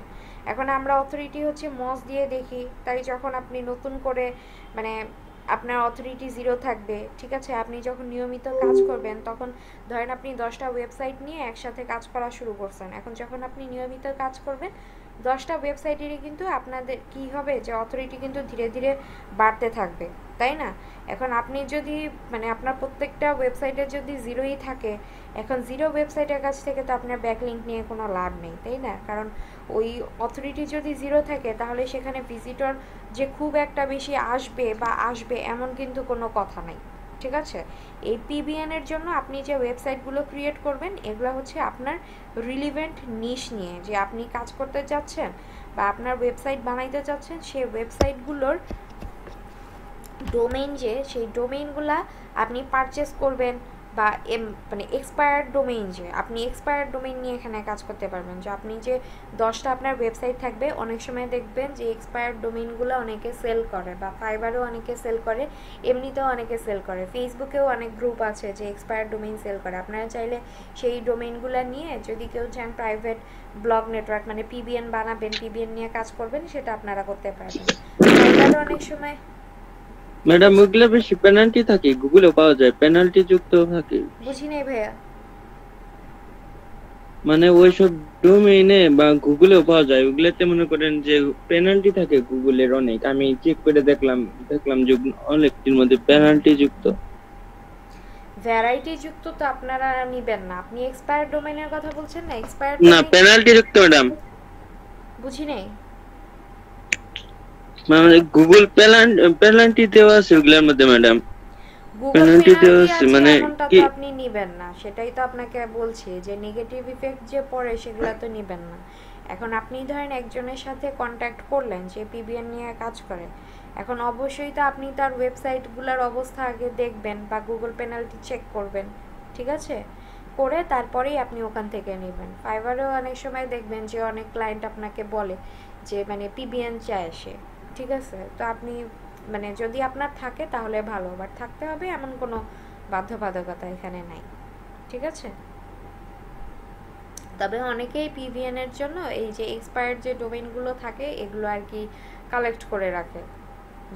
এখন আমরা অথরিটি হচ্ছে মস দিয়ে দেখি, তাই যখন আপনি নতুন করে মানে আপনার অথরিটি 0 থাকবে, ঠিক আছে? আপনি যখন নিয়মিত কাজ করবেন তখন ধরেন আপনি 10টা ওয়েবসাইট নিয়ে একসাথে কাজ করা শুরু করছেন, এখন যখন আপনি নিয়মিত কাজ করবেন 10টা ওয়েবসাইটেরই কিন্তু আপনাদের কি হবে, যে অথরিটি কিন্তু ধীরে ধীরে বাড়তে থাকবে, তাই না? এখন আপনি যদি মানে আপনার প্রত্যেকটা ওয়েবসাইটে যদি 0ই থাকে, এখন 0 ওয়েবসাইটের কাছ থেকে তো আপনার ব্যাকলিঙ্ক নিয়ে কোনো লাভ নেই, তাই না? কারণ ওই অথরিটি যদি 0 থাকে তাহলে সেখানে ভিজিটর যে খুব একটা বেশি আসবে বা আসবে এমন কিন্তু কোনো কথা নাই, ঠিক আছে? এই পিবিএন এর জন্য আপনি যে ওয়েবসাইটগুলো ক্রিয়েট করবেন এগুলো হচ্ছে আপনার রিলিভেন্ট নিশ নিয়ে, যে আপনি কাজ করতে যাচ্ছেন বা আপনার ওয়েবসাইট বানাইতে চাচ্ছেন, সেই ওয়েবসাইটগুলোর ডোমেইন যে সেই ডোমেইনগুলা আপনি পারচেস করবেন, বা মানে এক্সপায়ার্ড ডোমেইন, যে আপনি এক্সপায়ার্ড ডোমেইন নিয়ে এখানে কাজ করতে পারবেন। যে আপনি যে 10টা আপনার ওয়েবসাইট থাকবে, অনেক সময় দেখবেন যে এক্সপায়ার্ড ডোমেইনগুলো অনেকে সেল করে, বা ফাইবারেও অনেকে সেল করে, এমনিতেও অনেকে সেল করে, ফেসবুকেও অনেক গ্রুপ আছে যে এক্সপায়ার্ড ডোমেইন সেল করে। আপনারা চাইলে সেই ডোমেইনগুলো নিয়ে যদি কেউ চান প্রাইভেট ব্লগ নেটওয়ার্ক মানে পিবিএন বানাবেন, পিবিএন নিয়ে কাজ করবেন, সেটা আপনারা করতে পারবেন। ফাইবারও অনেক সময় ম্যাডাম ওগুলো বেশি পেনাল্টি থাকে, গুগলে পাওয়া যায় পেনাল্টি যুক্ত থাকে। বুঝি নাই ভাইয়া। মানে ওইসব ডোমেইনে বা গুগলেও পাওয়া যায়, ওগুলোতে মনে করেন যে পেনাল্টি থাকে গুগলের অনেক, আমি চেক করে দেখলাম যে অনেকটির মধ্যে পেনাল্টি যুক্ত। ভ্যারাইটি যুক্ত তো আপনারা নেবেন না, আপনি এক্সপায়ার্ড ডোমেইনের কথা বলছেন না? এক্সপায়ার্ড না পেনাল্টি যুক্ত ম্যাডাম, বুঝি নাই। মানে গুগল পেনাল্টি দেওয়া আছে ওগুলোর মধ্যে ম্যাডাম, গুগল পেনাল্টি দেওয়া পেনাল্টি আছে আছে মানে এমনটা কি তো আপনি নেবেন না, সেটাই তো আপনাকে বলছি যে নেগেটিভ ইফেক্ট যে পড়ে সেগুলো তো নেবেন না। এখন আপনি ধরেন একজনের সাথে কন্ট্যাক্ট করলেন যে পিবিএন নিয়ে কাজ করে, এখন অবশ্যই তো আপনি তার ওয়েবসাইটগুলোর অবস্থা আগে দেখবেন বা গুগল পেনাল্টি চেক করবেন, ঠিক আছে? করে তারপরেই আপনি ওখান থেকে নেবেন। ফাইবারেও অনেক সময় দেখবেন যে অনেক ক্লায়েন্ট আপনাকে বলে যে মানে পিবিএন চায় সে, ঠিক আছে? তো আপনি মানে যদি আপনার থাকে তাহলে ভালো, বাট থাকতে হবে এমন কোনো বাধ্যবাধকতা এখানে নাই, ঠিক আছে? তবে অনেকেই পিভিএন এর জন্য এই যে এক্সপায়ার্ড যে ডোমেইনগুলো থাকে এগুলো আর কি কালেক্ট করে রাখে,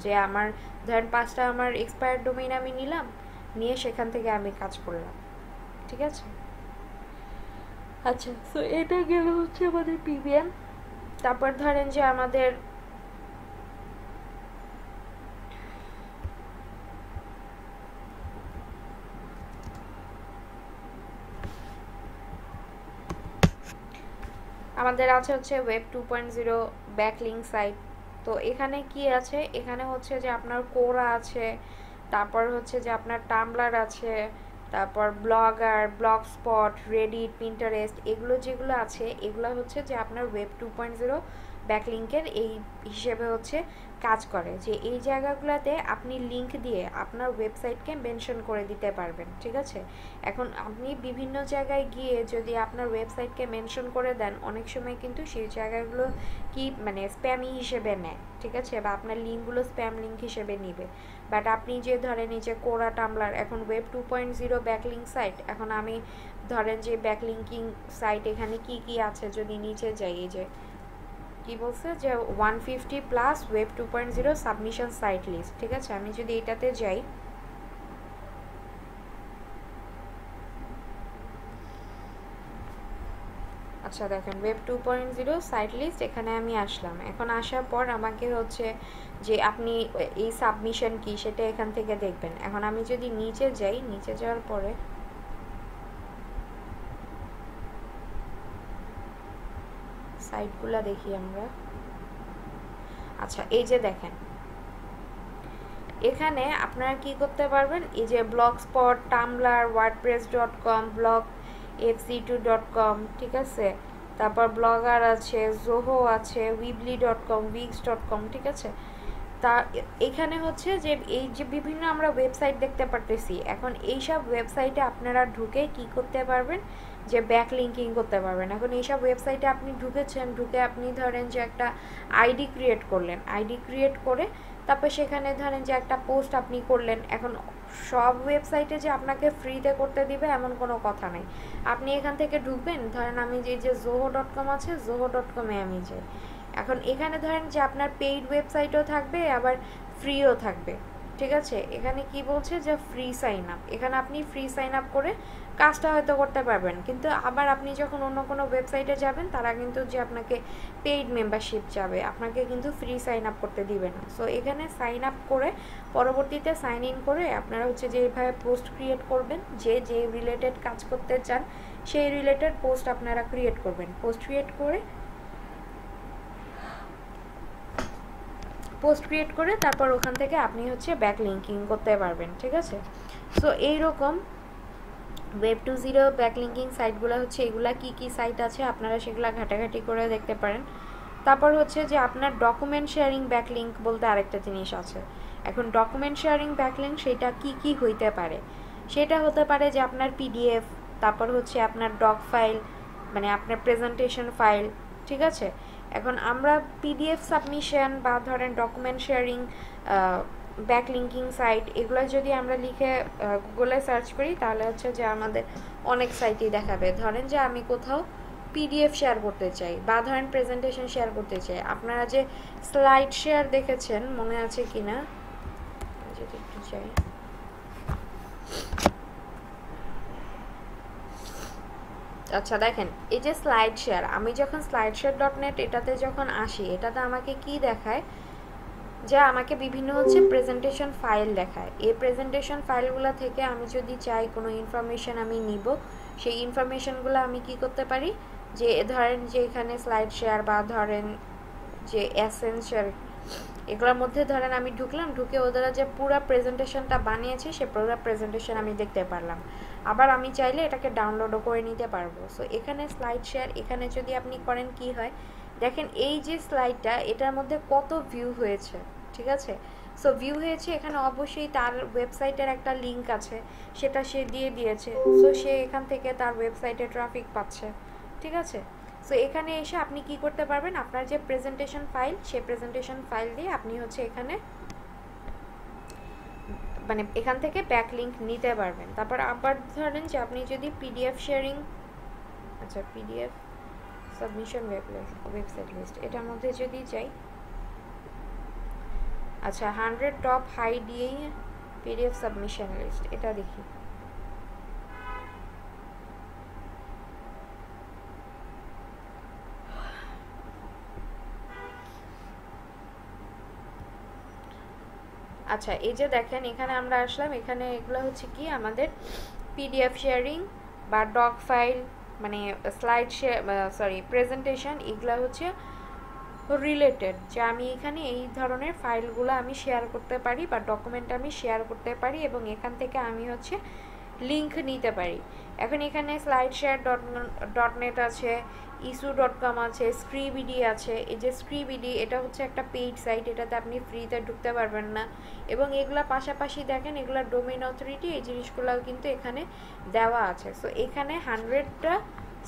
যে আমার ধরেন 5টা আমার এক্সপায়ার্ড ডোমেইন আমি নিলাম, নিয়ে সেখান থেকে আমি কাজ করলাম, ঠিক আছে। আচ্ছা, সো এটা গেল হচ্ছে আমাদের পিবিএম। তারপর ধরেন যে আমাদের আছে হচ্ছে ওয়েব 2.0 ব্যাকলিঙ্ক সাইট। তো এখানে কি আছে, এখানে হচ্ছে যে আপনার কোরা আছে, তারপর হচ্ছে যে আপনার টামব্লার আছে, তারপর ব্লগার, ব্লগস্পট, রেডিট, পিন্টারেস্ট, এগুলো যেগুলো আছে এগুলো হচ্ছে যে আপনার ওয়েব 2.0 ব্যাকলিঙ্কের এই হিসেবে হচ্ছে কাজ করে, যে এই জায়গাগুলোতে আপনি লিংক দিয়ে আপনার ওয়েবসাইটকে মেনশন করে দিতে পারবেন, ঠিক আছে। এখন আপনি বিভিন্ন জায়গায় গিয়ে যদি আপনার ওয়েবসাইটকে মেনশন করে দেন, অনেক সময় কিন্তু সেই জায়গাগুলো কি মানে স্প্যামি হিসেবে নেয়, ঠিক আছে, বা আপনার লিঙ্কগুলো স্প্যাম লিঙ্ক হিসেবে নিবে। বাট আপনি যে ধরেন এই যে কোরা, টামব্লার, এখন ওয়েব 2.0 ব্যাকলিঙ্ক সাইট, এখন আমি ধরেন যে ব্যাকলিঙ্কিং সাইট এখানে কি কি আছে যদি নিচে যাই, এই যে কি বলছে যে 150 plus web 2.0 submission site list, ঠিক আছে। আমি যদি এটাতে যাই, আচ্ছা দেখেন ওয়েব 2.0 সাইট লিস্ট, এখানে আমি আসলাম। এখন আসার পর আমাকে হচ্ছে যে আপনি এই সাবমিশন কি সেটা এখান থেকে দেখবেন। এখন আমি যদি নিচে যাই, নিচে যাওয়ার পরে সাইটগুলা দেখি আমরা। আচ্ছা, এই যে দেখেন এখানে আপনারা কি করতে পারবেন, এই যে ব্লগস্পট, টামব্লার, wordpress.com, blogfc2.com, ঠিক আছে, তারপর ব্লগার আছে, জোহো আছে, weebly.com, wix.com, ঠিক আছে। তা এখানে হচ্ছে যে এই যে বিভিন্ন আমরা ওয়েবসাইট দেখতে পারতেছি, এখন এইসব ওয়েবসাইটে আপনারা ঢুকে কি করতে পারবেন, যে ব্যাক লিঙ্কিং করতে পারবেন। এখন এইসব ওয়েবসাইটে আপনি ঢুকেছেন, ঢুকে আপনি ধরেন যে একটা আইডি ক্রিয়েট করলেন, আইডি ক্রিয়েট করে তারপর সেখানে ধরেন যে একটা পোস্ট আপনি করলেন। এখন সব ওয়েবসাইটে যে আপনাকে ফ্রিতে করতে দিবে এমন কোনো কথা নেই। আপনি এখান থেকে ঢুকবেন, ধরেন আমি যে zoho.com আছে, zoho.com-এ আমি যাই। এখন এখানে ধরেন যে আপনার পেইড ওয়েবসাইটও থাকবে আবার ফ্রিও থাকবে, ঠিক আছে। এখানে কি বলছে যে ফ্রি সাইন আপ, এখানে আপনি ফ্রি সাইন আপ করে কাজটা হয়তো করতে পারবেন, কিন্তু আবার আপনি যখন অন্য কোনো ওয়েবসাইটে যাবেন তারা কিন্তু যে আপনাকে পেইড মেম্বারশিপ যাবে, আপনাকে কিন্তু ফ্রি সাইন আপ করতে দিবে না। সো এখানে সাইন আপ করে পরবর্তীতে সাইন ইন করে আপনারা হচ্ছে যে এইভাবে পোস্ট ক্রিয়েট করবেন, যে রিলেটেড কাজ করতে চান সেই রিলেটেড পোস্ট আপনারা ক্রিয়েট করবেন। পোস্ট ক্রিয়েট করে তারপর ওখান থেকে আপনি হচ্ছে ব্যাক লিঙ্কিং করতে পারবেন, ঠিক আছে। সো এইরকম ওয়েব 2.0 ব্যাকলিঙ্কিং সাইটগুলো হচ্ছে এগুলা কি কি সাইট আছে আপনারা সেগুলা ঘাটাঘাটি করে দেখতে পারেন। তারপর হচ্ছে যে আপনার ডকুমেন্ট শেয়ারিং ব্যাকলিঙ্ক বলতে আরেকটা জিনিস আছে। এখন ডকুমেন্ট শেয়ারিং ব্যাকলিঙ্ক সেটা কি কি হইতে পারে, সেটা হতে পারে যে আপনার পিডিএফ, তারপর হচ্ছে আপনার ডক ফাইল, মানে আপনার প্রেজেন্টেশন ফাইল, ঠিক আছে। এখন আমরা পিডিএফ সাবমিশন বা ধরেন ডকুমেন্ট শেয়ারিং ব্যাকলিঙ্কিং সাইট এগুলো যদি আমরা লিখে গুগলে সার্চ করি তাহলে হচ্ছে যে আমাদের অনেক সাইটই দেখাবে। ধরেন যে আমি কোথাও পিডিএফ শেয়ার করতে চাই বা ধরেন প্রেজেন্টেশন শেয়ার করতে চাই, আপনারা যে স্লাইড শেয়ার দেখেছেন মনে আছে কিনা, যদি একটু চাই, আচ্ছা দেখেন এই যে স্লাইড শেয়ার, আমি যখন slideshare.net এটাতে যখন আসি এটাতে আমাকে কি দেখায়, যে আমাকে বিভিন্ন হচ্ছে প্রেজেন্টেশন ফাইল দেখায়। এই প্রেজেন্টেশন ফাইলগুলো থেকে আমি যদি চাই কোনো ইনফরমেশন আমি নিব, সেই ইনফরমেশনগুলো আমি কি করতে পারি, যে ধরেন যে এখানে স্লাইড শেয়ার বা ধরেন যে এসেনশিয়াল এগুলোর মধ্যে ধরেন আমি ঢুকলাম, ঢুকে ওদের যে পুরো প্রেজেন্টেশনটা বানিয়েছে সে পুরো প্রেজেন্টেশন আমি দেখতে পারলাম। আবার আমি চাইলে এটাকে ডাউনলোডও করে নিতে পারবো। সো এখানে স্লাইড শেয়ার এখানে যদি আপনি করেন কি হয়, দেখেন এই যে স্লাইডটা এটার মধ্যে কত ভিউ হয়েছে, ঠিক আছে। সো ভিউ হয়েছে, এখানে অবশ্যই তার ওয়েবসাইটের একটা লিঙ্ক আছে সেটা সে দিয়ে দিয়েছে, সো সে এখান থেকে তার ওয়েবসাইটে ট্রাফিক পাচ্ছে, ঠিক আছে। সো এখানে এসে আপনি কি করতে পারবেন, আপনার যে প্রেজেন্টেশন ফাইল সেই প্রেজেন্টেশন ফাইল দিয়ে আপনি হচ্ছে এখানে মানে এখান থেকে ব্যাক লিঙ্ক নিতে পারবেন। তারপর আবার ধরেন যে আপনি যদি পিডিএফ শেয়ারিং, আচ্ছা পিডিএফ সাবমিশন ওয়েবসাইট লিস্ট এটার মধ্যে যদি যাই, আচ্ছা 100 টপ হাই দিয়েই পিডিএফ সাবমিশন লিস্ট, এটা দেখি। আচ্ছা এই যে দেখেন এখানে আমরা আসলাম, এখানে এগুলো হচ্ছে কি আমাদের পিডিএফ শেয়ারিং বা ডক ফাইল, মানে স্লাইড শেয়ার, সরি প্রেজেন্টেশন, এগুলা হচ্ছে রিলেটেড, যে আমি এখানে এই ধরনের ফাইলগুলো আমি শেয়ার করতে পারি বা ডকুমেন্ট আমি শেয়ার করতে পারি এবং এখান থেকে আমি হচ্ছে লিঙ্ক নিতে পারি। এখন এখানে স্লাইড শেয়ার ডট নেট আছে, ইস্যু.com আছে, স্ক্রিবিডি আছে। এই যে স্ক্রিবিডি এটা হচ্ছে একটা পেইড সাইট, এটাতে আপনি ফ্রিতে ঢুকতে পারবেন না। এবং এগুলা পাশাপাশি দেখেন এগুলা ডোমেইন অথরিটি, এই জিনিসগুলোও কিন্তু এখানে দেওয়া আছে। সো এখানে 100টা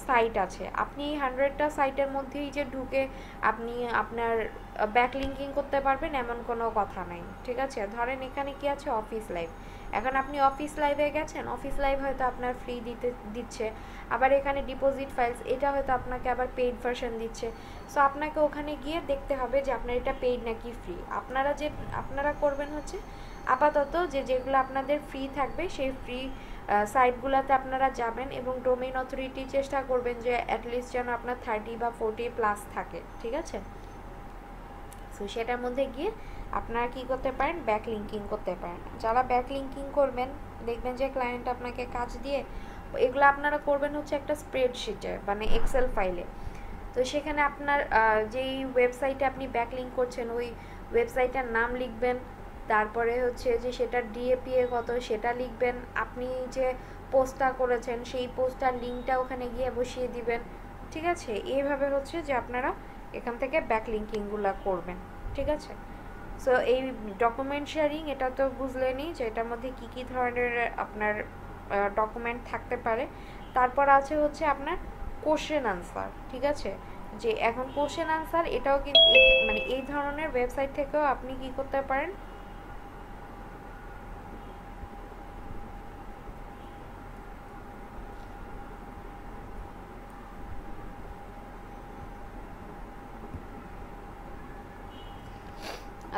সাইট আছে, আপনি এই 100টা সাইটের মধ্যেই যে ঢুকে আপনি আপনার ব্যাকলিঙ্কিং করতে পারবেন এমন কোনো কথা নাই, ঠিক আছে। ধরেন এখানে কি আছে, অফিস লাইভ। এখন আপনি অফিস লাইভে গেছেন, অফিস লাইভ হয়তো আপনার ফ্রি দিচ্ছে, আবার এখানে ডিপোজিট ফাইলস, এটা হয়তো আপনাকে আবার পেইড ভার্সন দিচ্ছে। সো আপনাকে ওখানে গিয়ে দেখতে হবে যে আপনার এটা পেইড নাকি ফ্রি। আপনারা করবেন হচ্ছে আপাতত যেগুলো আপনাদের ফ্রি থাকবে সেই ফ্রি সাইটগুলোতে আপনারা যাবেন এবং ডোমেইন অথরিটি চেষ্টা করবেন যে অ্যাটলিস্ট যেন আপনার 30 বা 40 প্লাস থাকে, ঠিক আছে। সো সেটার মধ্যে গিয়ে আপনারা কি করতে পারেন, ব্যাক লিঙ্কিং করতে পারেন। যারা ব্যাক লিঙ্কিং করবেন দেখবেন যে ক্লায়েন্ট আপনাকে কাজ দিয়ে, এগুলো আপনারা করবেন হচ্ছে একটা স্প্রেডশিটে মানে এক্সেল ফাইলে। তো সেখানে আপনার যেই ওয়েবসাইটে আপনি ব্যাক লিঙ্ক করছেন ওই ওয়েবসাইটের নাম লিখবেন, তারপরে হচ্ছে যে সেটার ডিএপিএ কত সেটা লিখবেন, আপনি যে পোস্টটা করেছেন সেই পোস্টার লিঙ্কটা ওখানে গিয়ে বসিয়ে দিবেন, ঠিক আছে। এইভাবে হচ্ছে যে আপনারা এখান থেকে ব্যাক লিঙ্কিংগুলো করবেন, ঠিক আছে। সো এই ডকুমেন্ট শেয়ারিং এটা তো বুঝলেনই যে এটার মধ্যে কী কী ধরনের আপনার ডকুমেন্ট থাকতে পারে। তারপর আছে হচ্ছে আপনার কোশ্চেন আনসার, ঠিক আছে। যে এখন কোশ্চেন আনসার এটাও কিন্তু মানে এই ধরনের ওয়েবসাইট থেকেও আপনি কি করতে পারেন,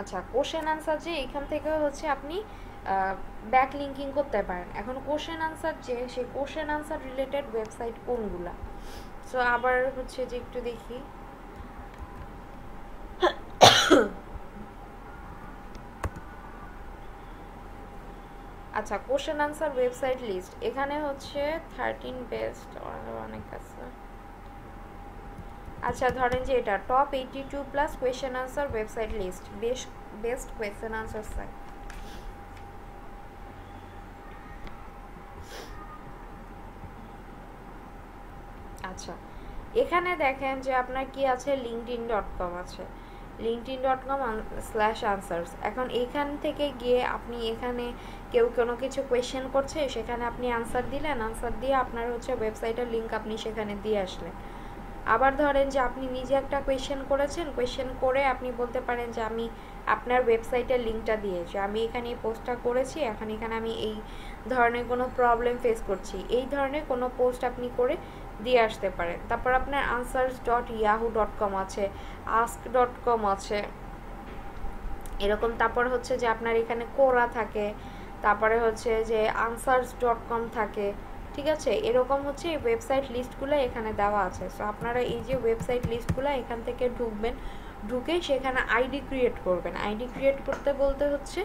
আচ্ছা কোশ্চেন আনসার যে এখান থেকে হচ্ছে আপনি ব্যাক লিঙ্কিং করতে পারেন। এখন কোশ্চেন আনসার যে সেই কোশ্চেন আনসার রিলেটেড ওয়েবসাইট কোনগুলা, সো আবার হচ্ছে যে একটু দেখি। আচ্ছা কোশ্চেন আনসার ওয়েবসাইট লিস্ট, এখানে হচ্ছে 13 বেস্ট অনেক আছে। আচ্ছা ধরেন যে এটা top 82 plus question answer website list, best question answer site. আচ্ছা এখানে দেখেন যে আপনার কি আছে, linkedin.com আছে, linkedin.com/answers। এখন এইখান থেকে গিয়ে আপনি এখানে কেউ কোনো কিছু কোয়েশ্চেন করছে সেখানে আপনি আনসার দিলেন, আনসার দিয়ে আপনার হচ্ছে ওয়েবসাইটের লিঙ্ক আপনি সেখানে দিয়ে আসলেন। আবার ধরেন যে আপনি নিজে একটা কোয়েশ্চেন করেছেন, কোয়েশ্চেন করে আপনি বলতে পারেন যে আমি আপনার ওয়েবসাইটের লিঙ্কটা দিয়ে যে আমি এখানে এই পোস্টটা করেছি, এখন এখানে আমি এই ধরনের কোনো প্রবলেম ফেস করছি, এই ধরনের কোনো পোস্ট আপনি করে দিয়ে আসতে পারেন। তারপর আপনার answers.yahoo.com আছে, ask.com আছে এরকম। তারপর হচ্ছে যে আপনার এখানে কোরা থাকে, তারপরে হচ্ছে যে answers.com থাকে, ঠিক আছে। এরকম হচ্ছে এই ওয়েবসাইট লিস্টগুলো এখানে দেওয়া আছে। সো আপনারা এই যে ওয়েবসাইট লিস্টগুলো এখান থেকে ঢুকবেন, ঢুকে সেখানে আইডি ক্রিয়েট করবেন। আইডি ক্রিয়েট করতে বলতে হচ্ছে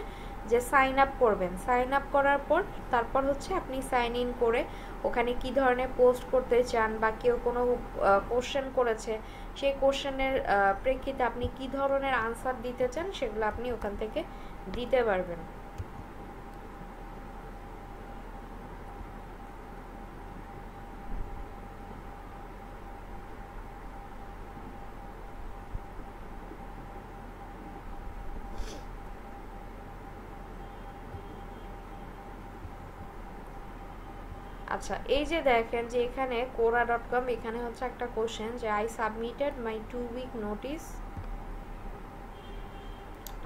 যে সাইন আপ করবেন, সাইন আপ করার পর তারপর হচ্ছে আপনি সাইন ইন করে ওখানে কি ধরনের পোস্ট করতে চান বা কেউ কোনো কোশ্চেন করেছে সেই কোশ্চেনের প্রেক্ষিতে আপনি কি ধরনের আনসার দিতে চান সেগুলো আপনি ওখান থেকে দিতে পারবেন। আচ্ছা এই যে দেখেন যে এখানে quora.com, এখানে হচ্ছে একটা কোশ্চেন যে I submitted my 2-week notice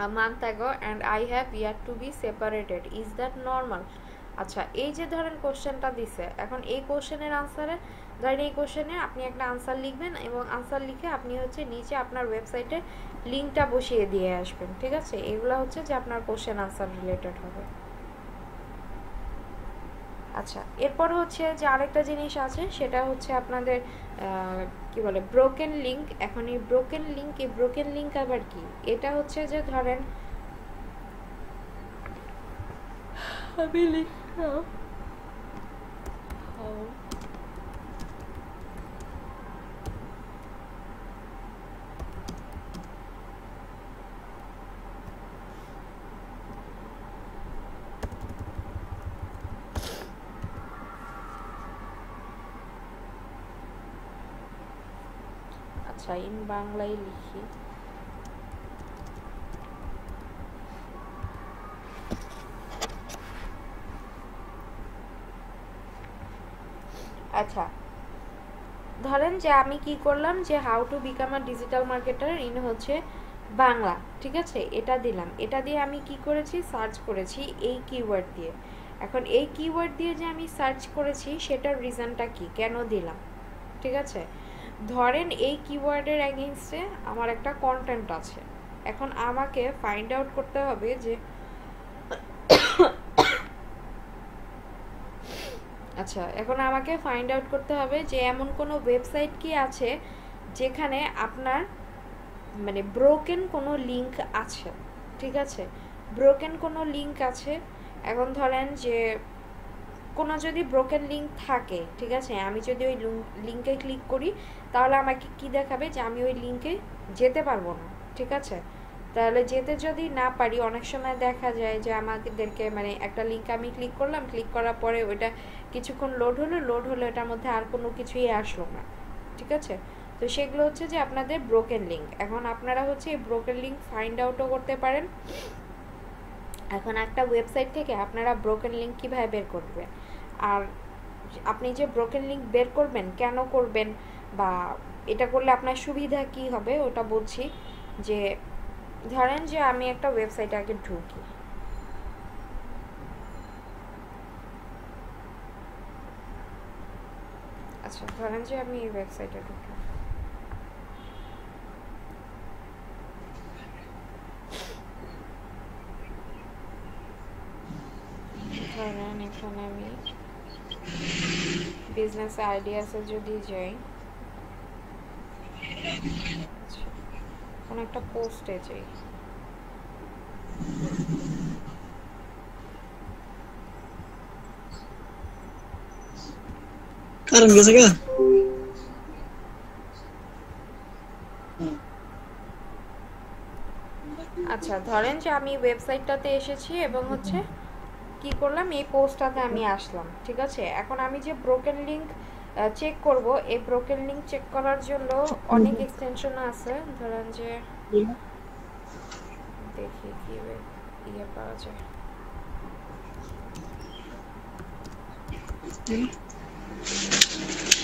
a month ago and I have yet to be separated, is that normal? আচ্ছা, এই যে ধরেন কোশ্চেনটা দিছে, এখন এই কোশ্চেনের আনসারে ধরেন এই কোশ্চেনে আপনি একটা আনসার লিখবেন এবং আনসার লিখে আপনি হচ্ছে নিচে আপনার ওয়েবসাইটে লিঙ্কটা বসিয়ে দিয়ে আসবেন, ঠিক আছে? এগুলো হচ্ছে যে আপনার কোশ্চেন আনসার রিলেটেড হবে। আচ্ছা, এরপর হচ্ছে যে আরেকটা জিনিস আছে, সেটা হচ্ছে আপনাদের কি বলে ব্রোকেন লিঙ্ক। এখন এই ব্রোকেন লিঙ্ক আবার কি? এটা হচ্ছে যে ধরেন আমি লিখলাম আচ্ছা ইন বাংলায় লিখি। আচ্ছা, ধরেন যে আমি কি করলাম যে how to become a digital marketer in হচ্ছে বাংলা, ঠিক আছে? এটা দিলাম, এটা দিয়ে আমি কি করেছি, সার্চ করেছি এই কিওয়ার্ড দিয়ে। এখন এই কিওয়ার্ড দিয়ে যে আমি সার্চ করেছি সেটার রিজনটা কি, কেন দিলাম, ঠিক আছে? ধরেন এই কিওয়ার্ডের এগেইনস্টে আমার একটা কন্টেন্ট আছে, এখন আমাকে ফাইন্ড আউট করতে হবে যে আচ্ছা, এখন আমাকে ফাইন্ড আউট করতে হবে যে এমন কোনো ওয়েবসাইট কি আছে যেখানে আপনার মানে ব্রোকেন কোনো লিঙ্ক আছে, ঠিক আছে? ব্রোকেন কোনো লিঙ্ক আছে। এখন ধরেন যে কোনো যদি ব্রোকেন লিঙ্ক থাকে, ঠিক আছে, আমি যদি ওই লিঙ্কে ক্লিক করি তাহলে আমাকে কি দেখাবে, যে আমি ওই লিঙ্কে যেতে পারবো না, ঠিক আছে? তাহলে যেতে যদি না পারি, অনেক সময় দেখা যায় যে আমাদেরকে মানে একটা লিঙ্ক আমি ক্লিক করলাম, ক্লিক করার পরে ওইটা কিছুক্ষণ লোড হলো এটার মধ্যে আর কোনো কিছুই আসলো না, ঠিক আছে? তো সেগুলো হচ্ছে যে আপনাদের ব্রোকেন লিঙ্ক। এখন আপনারা হচ্ছে এই ব্রোকেন লিঙ্ক ফাইন্ড আউটও করতে পারেন। এখন একটা ওয়েবসাইট থেকে আপনারা ব্রোকেন লিঙ্ক কীভাবে বের করবেন, আর আপনি যে ব্রোকেন লিঙ্ক বের করবেন কেন করবেন, বা এটা করলে আপনার সুবিধা কি হবে ওটা বলছি। যে ধরেন যে আমি একটা ওয়েবসাইটে আগে ঢুকি, আচ্ছা ধরেন যে আমি এই ওয়েবসাইটে ঢুকি, ধরেন এখানে আমি বিজনেস আইডিয়াসে যদি যাই, কোনো একটা পোস্টে যাই, কারণ গেছে গা আচ্ছা ধরেন যে আমি ওয়েবসাইটটাতে এসেছি এবং হচ্ছে কি করলাম, এই পোস্টটাতে আমি আসলাম, ঠিক আছে? এখন আমি যে ব্রোকেন লিঙ্ক চেক করব, এই ব্রোকেন লিঙ্ক চেক করার জন্য অনেক এক্সটেনশন আছে। ধরেন যে দেখি কি ইয়ে পাওয়া যায়।